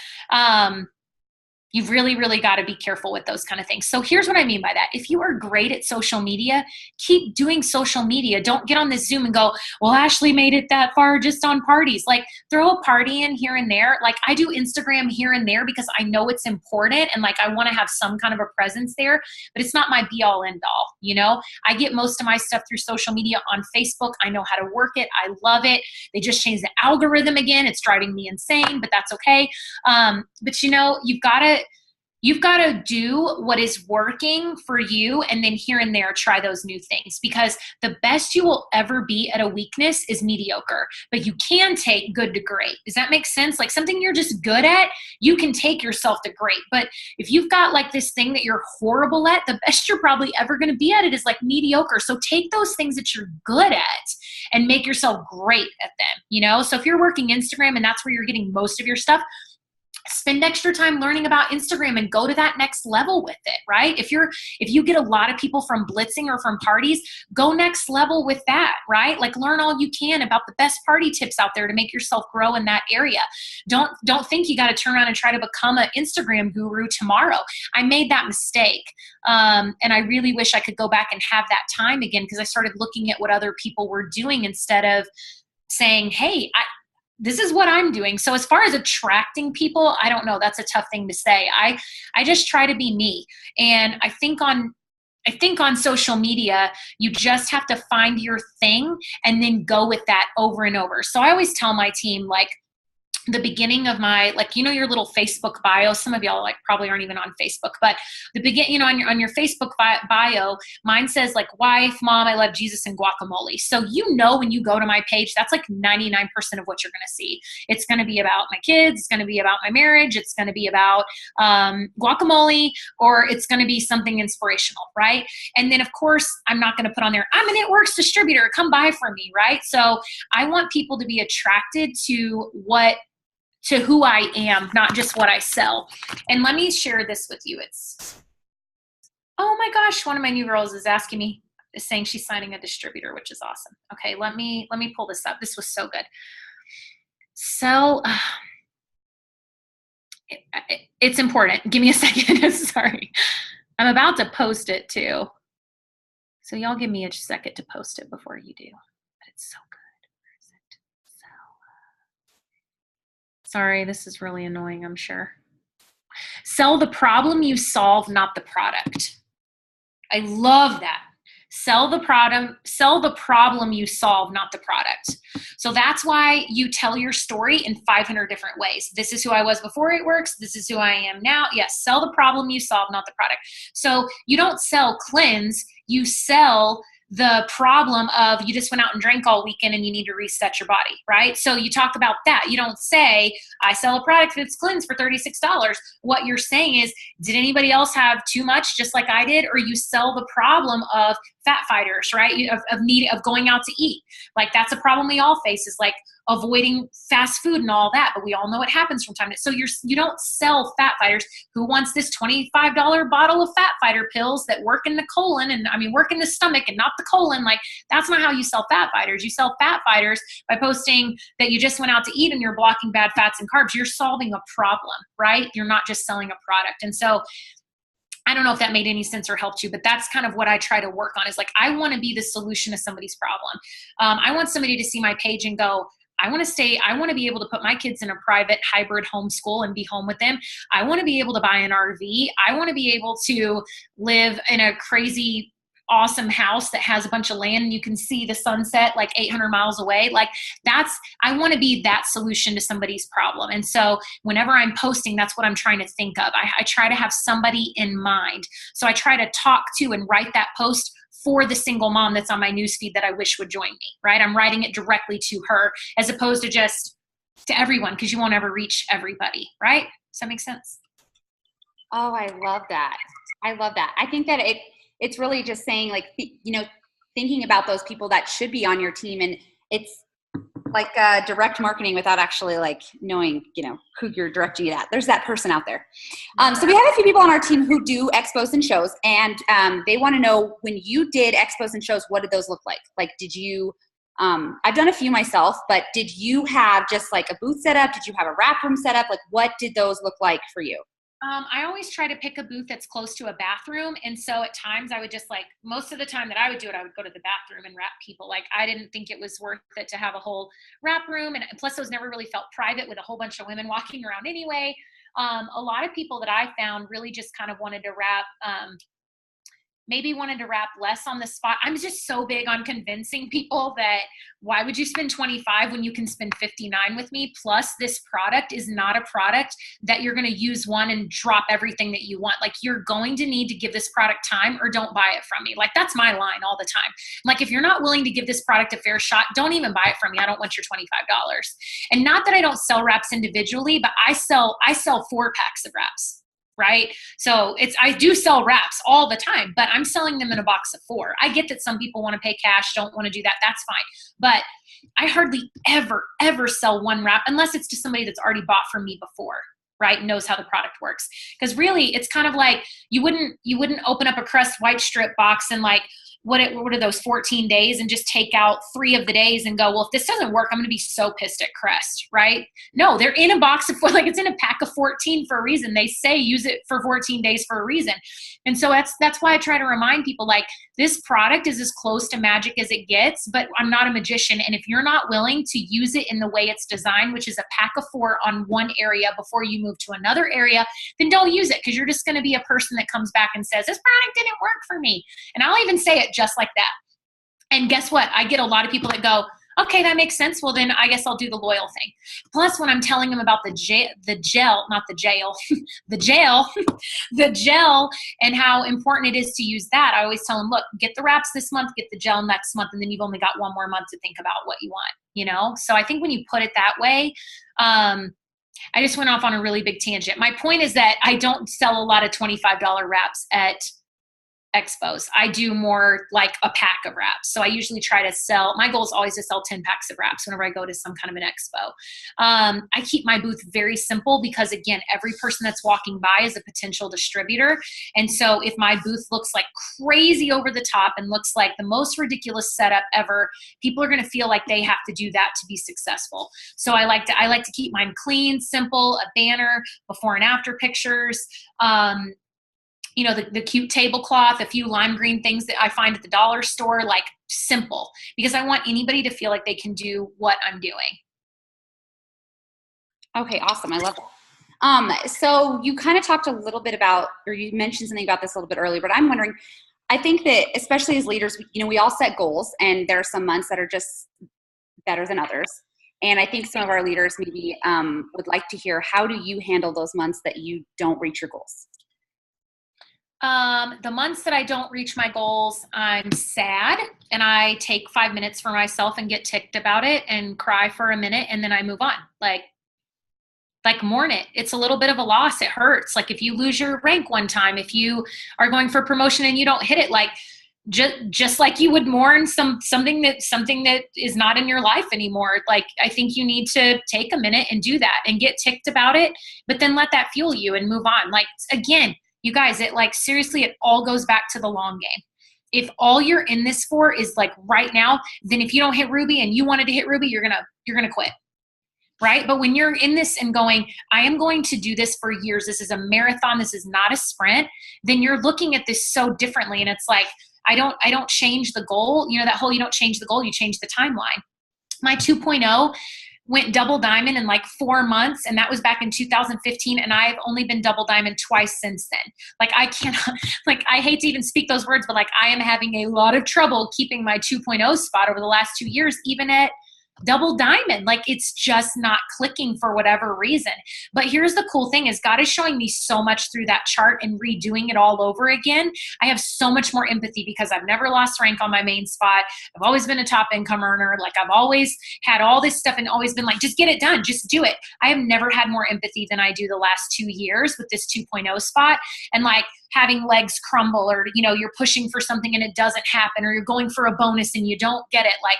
You've really, really got to be careful with those kind of things. So here's what I mean by that. If you are great at social media, keep doing social media. Don't get on this Zoom and go, well, Ashley made it that far just on parties. Like throw a party in here and there. Like I do Instagram here and there because I know it's important and like I want to have some kind of a presence there, but it's not my be all end all. I get most of my stuff through social media on Facebook. I know how to work it. I love it. They just changed the algorithm again. It's driving me insane, but that's okay. But you've got to do what is working for you and then here and there try those new things, because the best you will ever be at a weakness is mediocre, but you can take good to great. Does that make sense? Like something you're just good at, you can take yourself to great. But if you've got like this thing that you're horrible at, the best you're probably ever going to be at it is like mediocre. So take those things that you're good at and make yourself great at them, So if you're working Instagram and that's where you're getting most of your stuff, spend extra time learning about Instagram and go to that next level with it, right? If you get a lot of people from blitzing or from parties, go next level with that, right? Like learn all you can about the best party tips out there to make yourself grow in that area. Don't think you got to turn around and try to become an Instagram guru tomorrow. I made that mistake. And I really wish I could go back and have that time again, because I started looking at what other people were doing instead of saying, hey, this is what I'm doing. So as far as attracting people, I don't know. That's a tough thing to say. I just try to be me. And I think on social media, you just have to find your thing and then go with that over and over. So I always tell my team, like, the beginning of my, like, your little Facebook bio, some of y'all like probably aren't even on Facebook, but the begin, on your Facebook bio, mine says like wife, mom, I love Jesus, and guacamole. So, when you go to my page, that's like 99% of what you're going to see. It's going to be about my kids. It's going to be about my marriage. It's going to be about guacamole, or it's going to be something inspirational. Right. And then of course, I'm not going to put on there, I'm an It Works distributor, come buy from me. Right. So I want people to be attracted to who I am, not just what I sell. And let me share this with you. Oh my gosh, one of my new girls is saying she's signing a distributor, which is awesome. Okay, let me pull this up. This was so good. So it's important. Give me a second. Sorry. I'm about to post it too. So y'all give me a second to post it before you do. But it's so good. Sorry, this is really annoying, I'm sure. Sell the problem you solve, not the product. I love that. Sell the problem you solve, not the product. So that's why you tell your story in 500 different ways. This is who I was before It Works. This is who I am now. Yes, sell the problem you solve, not the product. So you don't sell cleanse, you sell the problem of you just went out and drank all weekend and you need to reset your body, right? So you talk about that. You don't say, I sell a product that's cleansed for $36. What you're saying is, did anybody else have too much just like I did? Or you sell the problem of fat fighters, right? Of going out to eat. Like that's a problem we all face, is like avoiding fast food and all that, but we all know what happens from time to time. So you don't sell fat fighters. Who wants this $25 bottle of fat fighter pills that work in the colon and work in the stomach and not the colon? Like that's not how you sell fat fighters. You sell fat fighters by posting that you just went out to eat and you're blocking bad fats and carbs. You're solving a problem, right? You're not just selling a product. And so I don't know if that made any sense or helped you, but that's kind of what I try to work on, is like, I want to be the solution to somebody's problem. I want somebody to see my page and go, I want to be able to put my kids in a private hybrid homeschool and be home with them. I want to be able to buy an RV. I want to be able to live in a crazy, awesome house that has a bunch of land and you can see the sunset like 800 miles away. Like I want to be that solution to somebody's problem. And so whenever I'm posting, that's what I'm trying to think of. I try to have somebody in mind. So I try to talk to and write that post for the single mom that's on my newsfeed that I wish would join me, right? I'm writing it directly to her as opposed to just to everyone, because you won't ever reach everybody, right? Does that make sense? Oh, I love that. I love that. I think that it's really just saying, like, thinking about those people that should be on your team. And it's like direct marketing without actually like knowing, who you're directing it at. There's that person out there. So we have a few people on our team who do expos and shows, and they want to know, when you did expos and shows, what did those look like? Like, did you, I've done a few myself, but did you have just like a booth set up? Did you have a wrap room set up? Like, what did those look like for you? I always try to pick a booth that's close to a bathroom. And so at times I would just most of the time that I would do it, I would go to the bathroom and wrap people. Like, I didn't think it was worth it to have a whole wrap room. And plus those never really felt private with a whole bunch of women walking around anyway. A lot of people that I found really just kind of wanted to wrap, maybe wanted to wrap less on the spot. I'm just so big on convincing people that why would you spend 25 when you can spend 59 with me? Plus, this product is not a product that you're going to use one and drop everything that you want. Like, you're going to need to give this product time or don't buy it from me. Like, that's my line all the time. Like, if you're not willing to give this product a fair shot, don't even buy it from me. I don't want your $25. And not that I don't sell wraps individually, but I sell 4 packs of wraps. Right? So I do sell wraps all the time, but I'm selling them in a box of 4. I get that some people want to pay cash, don't want to do that. That's fine. But I hardly ever sell one wrap unless it's to somebody that's already bought from me before, right? Knows how the product works. Because really it's kind of like you wouldn't open up a Crest white strip box and like, what are those 14 days and just take out 3 of the days and go, well, if this doesn't work, I'm going to be so pissed at Crest, right? No, they're in a box of 4, like it's in a pack of 14 for a reason. They say use it for 14 days for a reason. And so that's why I try to remind people, like, this product is as close to magic as it gets, but I'm not a magician. And if you're not willing to use it in the way it's designed, which is a pack of 4 on one area before you move to another area, then don't use it, because you're just going to be a person that comes back and says, this product didn't work for me. And I'll even say it just like that. And guess what? I get a lot of people that go, okay, that makes sense. Well, then I guess I'll do the loyal thing. Plus, when I'm telling them about the gel, the gel and how important it is to use that, I always tell them, look, get the wraps this month, get the gel next month, and then you've only got one more month to think about what you want, So I think when you put it that way, I just went off on a really big tangent. My point is that I don't sell a lot of $25 wraps at expos. I do more like a pack of wraps. So I usually try to sell, my goal is always to sell 10 packs of wraps whenever I go to some kind of an expo. I keep my booth very simple because, again, every person that's walking by is a potential distributor. And so if my booth looks like crazy over the top and looks like the most ridiculous setup ever, people are going to feel like they have to do that to be successful. So I like to keep mine clean, simple, a banner, before and after pictures, the cute tablecloth, a few lime green things that I find at the dollar store, like simple, because I want anybody to feel like they can do what I'm doing. Okay, awesome. I love that. So you kind of talked a little bit about, or you mentioned something about this a little bit earlier, but I'm wondering, I think that especially as leaders, we all set goals, and there are some months that are just better than others. And I think some of our leaders maybe would like to hear, how do you handle those months that you don't reach your goals? The months that I don't reach my goals, I'm sad and I take 5 minutes for myself and get ticked about it and cry for a minute and then I move on. Like mourn it. It's a little bit of a loss. It hurts. Like if you lose your rank one time, if you are going for promotion and you don't hit it, like just like you would mourn something that is not in your life anymore. Like I think you need to take a minute and do that and get ticked about it, but then let that fuel you and move on. Like again, you guys, it like seriously, it all goes back to the long game. If all you're in this for is like right now, then if you don't hit Ruby and you wanted to hit Ruby, you're gonna quit. Right? But when you're in this and going, I am going to do this for years. This is a marathon. This is not a sprint. Then you're looking at this so differently. And it's like, I don't change the goal. You know, that whole, you don't change the goal, you change the timeline. My 2.0 went double diamond in like 4 months. And that was back in 2015. And I've only been double diamond twice since then. Like I cannot, like, I hate to even speak those words, but like I am having a lot of trouble keeping my 2.0 spot over the last 2 years, even at double diamond. Like it's just not clicking for whatever reason. But here's the cool thing is God is showing me so much through that chart and redoing it all over again. I have so much more empathy because I've never lost rank on my main spot. I've always been a top income earner. Like I've always had all this stuff and always been like, just get it done. Just do it. I have never had more empathy than I do the last 2 years with this 2.0 spot. And like having legs crumble or, you know, you're pushing for something and it doesn't happen, or you're going for a bonus and you don't get it. Like,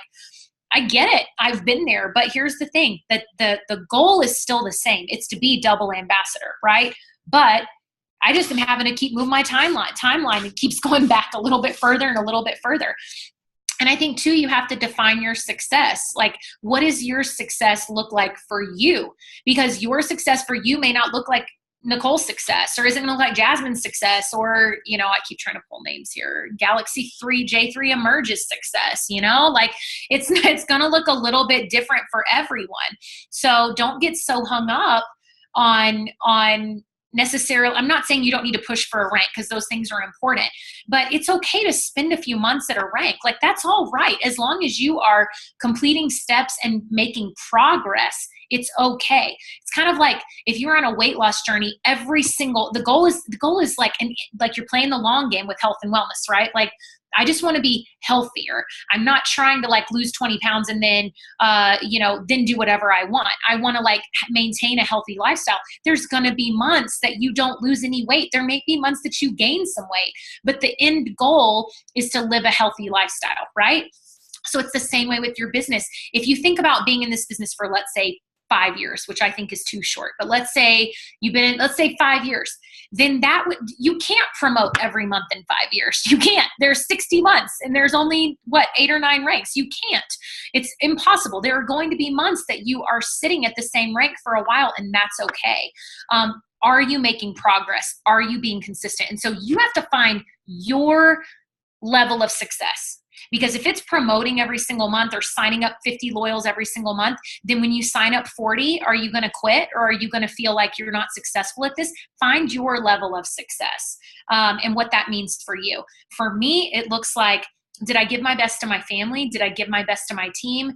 I get it. I've been there. But here's the thing, that the goal is still the same. It's to be double ambassador, right? But I just am having to keep moving my timeline. It keeps going back a little bit further and a little bit further. And I think too, you have to define your success. Like, what does your success look like for you? Because your success for you may not look like Nicole's success, or isn't going to look like Jasmine's success, or, you know, I keep trying to pull names here, Galaxy 3 J3 Emerge's success, you know, like it's going to look a little bit different for everyone. So don't get so hung up on necessarily, I'm not saying you don't need to push for a rank because those things are important, but it's okay to spend a few months at a rank. Like that's all right. As long as you are completing steps and making progress, it's okay. It's kind of like if you're on a weight loss journey, the goal is like you're playing the long game with health and wellness, right? Like I just want to be healthier. I'm not trying to like lose 20 pounds and then, then do whatever I want. I want to like maintain a healthy lifestyle. There's going to be months that you don't lose any weight. There may be months that you gain some weight, but the end goal is to live a healthy lifestyle, right? So it's the same way with your business. If you think about being in this business for, let's say, 5 years, which I think is too short, but let's say 5 years, then you can't promote every month in 5 years. You can't. There's 60 months and there's only 8 or 9 ranks. You can't. It's impossible. There are going to be months that you are sitting at the same rank for a while, and that's okay. Are you making progress? Are you being consistent? And so you have to find your level of success. Because if it's promoting every single month or signing up 50 loyals every single month, then when you sign up 40, are you going to quit, or are you going to feel like you're not successful at this? Find your level of success and what that means for you. For me, it looks like, did I give my best to my family? Did I give my best to my team?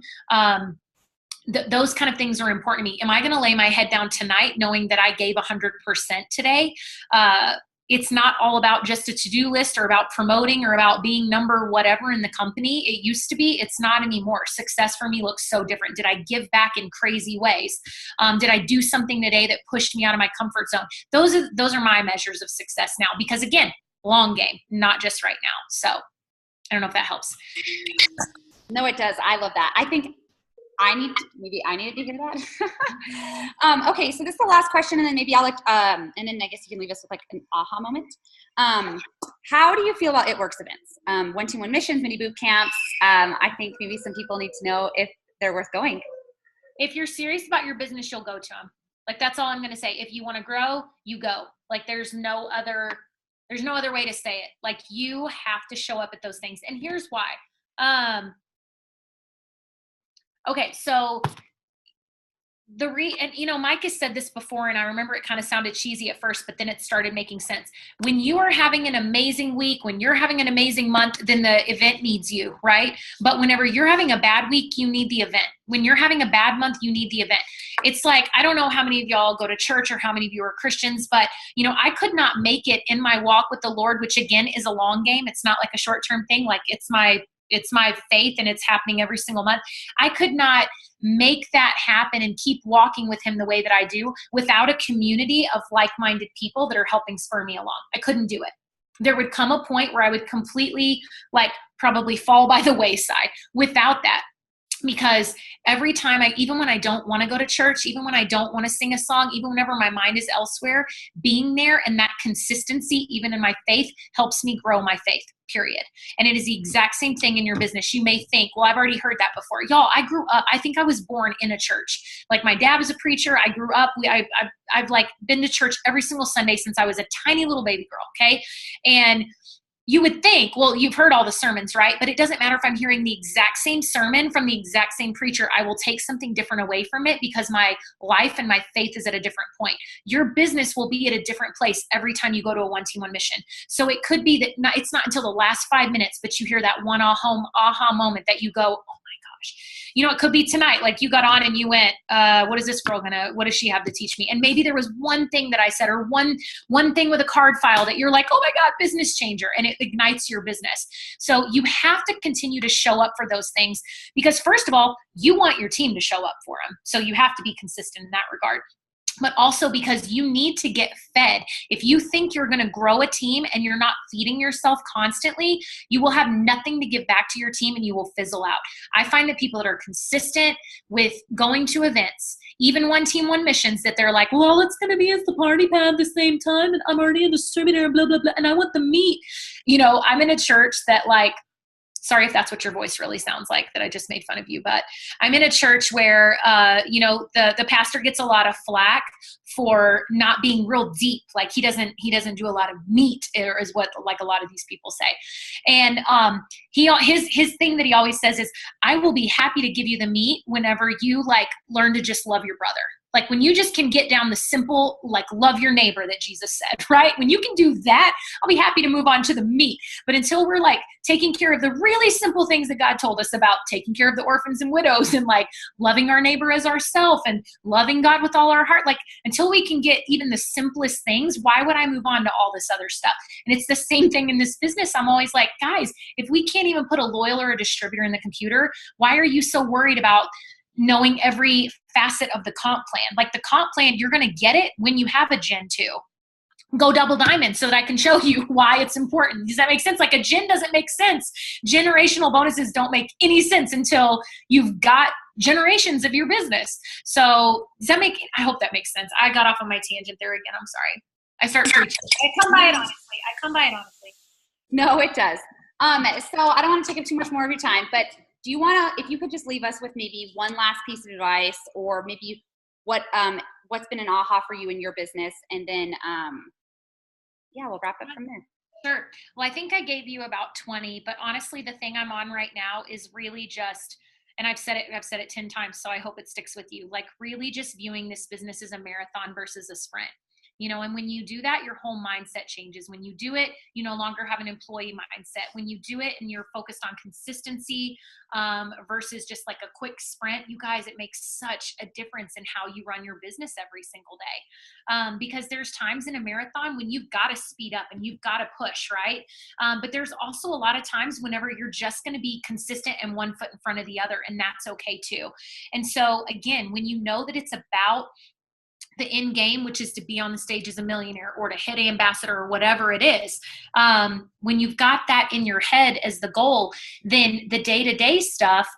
Those kind of things are important to me. Am I going to lay my head down tonight knowing that I gave 100% today? It's not all about just a to-do list or about promoting or about being number whatever in the company. It used to be. It's not anymore. Success for me looks so different. Did I give back in crazy ways? Did I do something today that pushed me out of my comfort zone? Those are my measures of success now, because again, long game, not just right now. So I don't know if that helps. No, it does. I love that. I think I needed to hear that. Okay, so this is the last question, and then maybe I'll and then I guess you can leave us with like an aha moment. How do you feel about It Works events? 1-to-1 missions, mini boot camps. I think maybe some people need to know if they're worth going. If you're serious about your business, you'll go to them. Like that's all I'm going to say. If you want to grow, you go. Like there's no other way to say it. Like you have to show up at those things, and here's why. Okay, so Mike has said this before, and I remember it kind of sounded cheesy at first, but then it started making sense. When you are having an amazing week, when you're having an amazing month, then the event needs you, right? But whenever you're having a bad week, you need the event. When you're having a bad month, you need the event. It's like, I don't know how many of y'all go to church or how many of you are Christians, but I could not make it in my walk with the Lord, which again is a long game. It's not like a short-term thing. Like it's my faith and it's happening every single month. I could not make that happen and keep walking with him the way that I do without a community of like-minded people that are helping spur me along. I couldn't do it. There would come a point where I would completely probably fall by the wayside without that. Because every time even when I don't want to go to church, even when I don't want to sing a song, even whenever my mind is elsewhere, being there and that consistency, even in my faith, helps me grow my faith, period. And it is the exact same thing in your business. You may think, well, I've already heard that before. Y'all, I grew up, I think I was born in a church. Like my dad was a preacher. I grew up, I've been to church every single Sunday since I was a tiny little baby girl. Okay. And you would think, well, you've heard all the sermons, right? But it doesn't matter if I'm hearing the exact same sermon from the exact same preacher. I will take something different away from it because my life and my faith is at a different point. Your business will be at a different place every time you go to a One Team One Mission. So it could be that it's not until the last 5 minutes, but you hear that one aha moment that you go, oh my gosh. It could be tonight, like you got on and you went, what does she have to teach me? And maybe there was one thing that I said, or one thing with a card file that you're like, oh my God, business changer. And it ignites your business. So you have to continue to show up for those things because first of all, you want your team to show up for them. So you have to be consistent in that regard. But also because you need to get fed. If you think you're going to grow a team and you're not feeding yourself constantly, you will have nothing to give back to your team and you will fizzle out. I find that people that are consistent with going to events, even One Team One Missions, that they're like, well, it's going to be as the party pad at the same time and I'm already a distributor, blah, blah, blah, and I want the meat. I'm in a church that sorry if that's what your voice really sounds like, that I just made fun of you, but I'm in a church where, the pastor gets a lot of flack for not being real deep. Like he doesn't do a lot of meat, or is what a lot of these people say. And his thing that he always says is, I will be happy to give you the meat whenever you learn to just love your brother. Like when you just can get down the simple, love your neighbor that Jesus said, right? When you can do that, I'll be happy to move on to the meat. But until we're taking care of the really simple things that God told us about, taking care of the orphans and widows and loving our neighbor as ourselves and loving God with all our heart, until we can get even the simplest things, why would I move on to all this other stuff? And it's the same thing in this business. I'm always like, guys, if we can't even put a loyal or a distributor in the computer, why are you so worried about knowing every facet of the comp plan? The comp plan, you're going to get it when you have a Gen 2. Go double diamond so that I can show you why it's important. Does that make sense? A gen doesn't make sense. Generational bonuses don't make any sense until you've got generations of your business. So I hope that makes sense. I got off on my tangent there again. I'm sorry. I start preaching. I come by it honestly. No, it does. So I don't want to take up too much more of your time, but do you want to, if you could just leave us with maybe one last piece of advice, or maybe what's been an aha for you in your business, and then we'll wrap up from there. Sure. Well, I think I gave you about 20, but honestly, the thing I'm on right now is really just, and I've said it 10 times, so I hope it sticks with you, really just viewing this business as a marathon versus a sprint. And when you do that, your whole mindset changes. When you do it, you no longer have an employee mindset. When you do it and you're focused on consistency versus just a quick sprint, you guys, it makes such a difference in how you run your business every single day. Because there's times in a marathon when you've got to speed up and you've got to push, right? But there's also a lot of times whenever you're just going to be consistent and one foot in front of the other, and that's okay too. And so again, when you know that it's about the end game, which is to be on the stage as a millionaire or to hit ambassador or whatever it is, when you've got that in your head as the goal, then the day-to-day stuff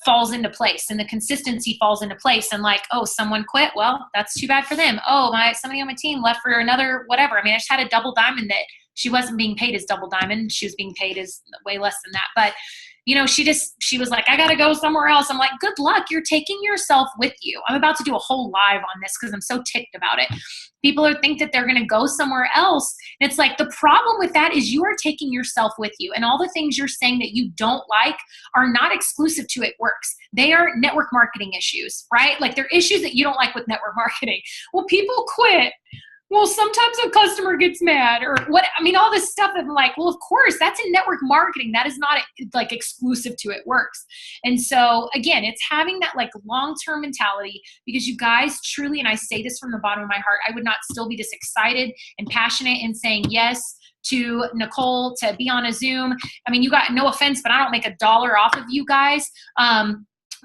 falls into place and the consistency falls into place. And someone quit. Well, that's too bad for them. Somebody on my team left for another whatever. I just had a double diamond that she wasn't being paid as double diamond. She was being paid as way less than that. But she was like, I got to go somewhere else. I'm like, good luck. You're taking yourself with you. I'm about to do a whole live on this because I'm so ticked about it. People think that they're going to go somewhere else. And it's the problem with that is you are taking yourself with you. And all the things you're saying that you don't like are not exclusive to It Works. They are network marketing issues, right? They're issues that you don't like with network marketing. Well, people quit well, sometimes a customer gets mad or what, I mean, all this stuff. I'm like, well, of course, that's in network marketing. That is not like exclusive to It Works. And so again, it's having that like long-term mentality, because you guys truly, and I say this from the bottom of my heart, I would not still be this excited and passionate and saying yes to Nicole to be on a Zoom. I mean, you got no offense, but I don't make $1 off of you guys.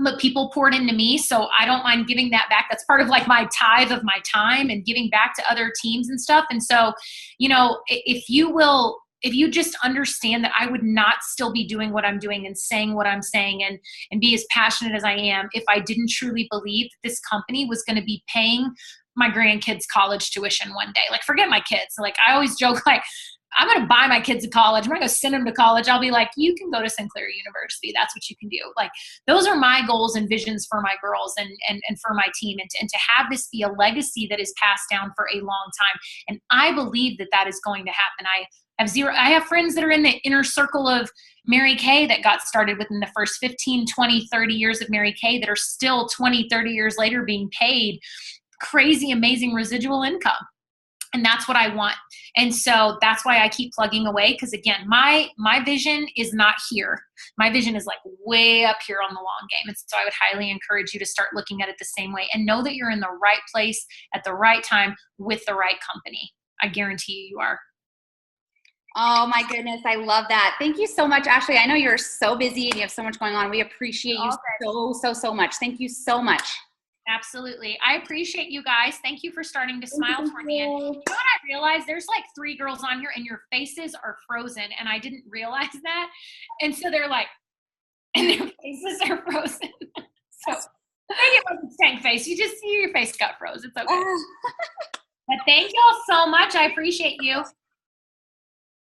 But people poured into me, so I don't mind giving that back. That's part of like my tithe of my time and giving back to other teams and stuff. And so, you know, if you just understand that I would not still be doing what I'm doing and saying what I'm saying and be as passionate as I am if I didn't truly believe that this company was going to be paying my grandkids college tuition one day. Like, forget my kids. Like, I always joke, like, I'm going to buy my kids a college. I'm not going to send them to college. I'll be like, you can go to Sinclair University. That's what you can do. Like, those are my goals and visions for my girls and for my team, and to have this be a legacy that is passed down for a long time. And I believe that that is going to happen. I have friends that are in the inner circle of Mary Kay that got started within the first 15, 20, 30 years of Mary Kay that are still 20, 30 years later being paid crazy, amazing residual income. And that's what I want. And so that's why I keep plugging away. Because again, my vision is not here. My vision is like way up here on the long game. And so I would highly encourage you to start looking at it the same way and know that you're in the right place at the right time with the right company. I guarantee you are. Oh my goodness. I love that. Thank you so much, Ashley. I know you're so busy and you have so much going on. We appreciate you so much. Thank you so much. Absolutely. I appreciate you guys. Thank you for starting to smile for me. And you know what I realized? There's like 3 girls on here and your faces are frozen. And I didn't realize that. And so they're like, and their faces are frozen. So maybe it wasn't stank face. You just see your face got froze. It's okay. But thank y'all so much. I appreciate you.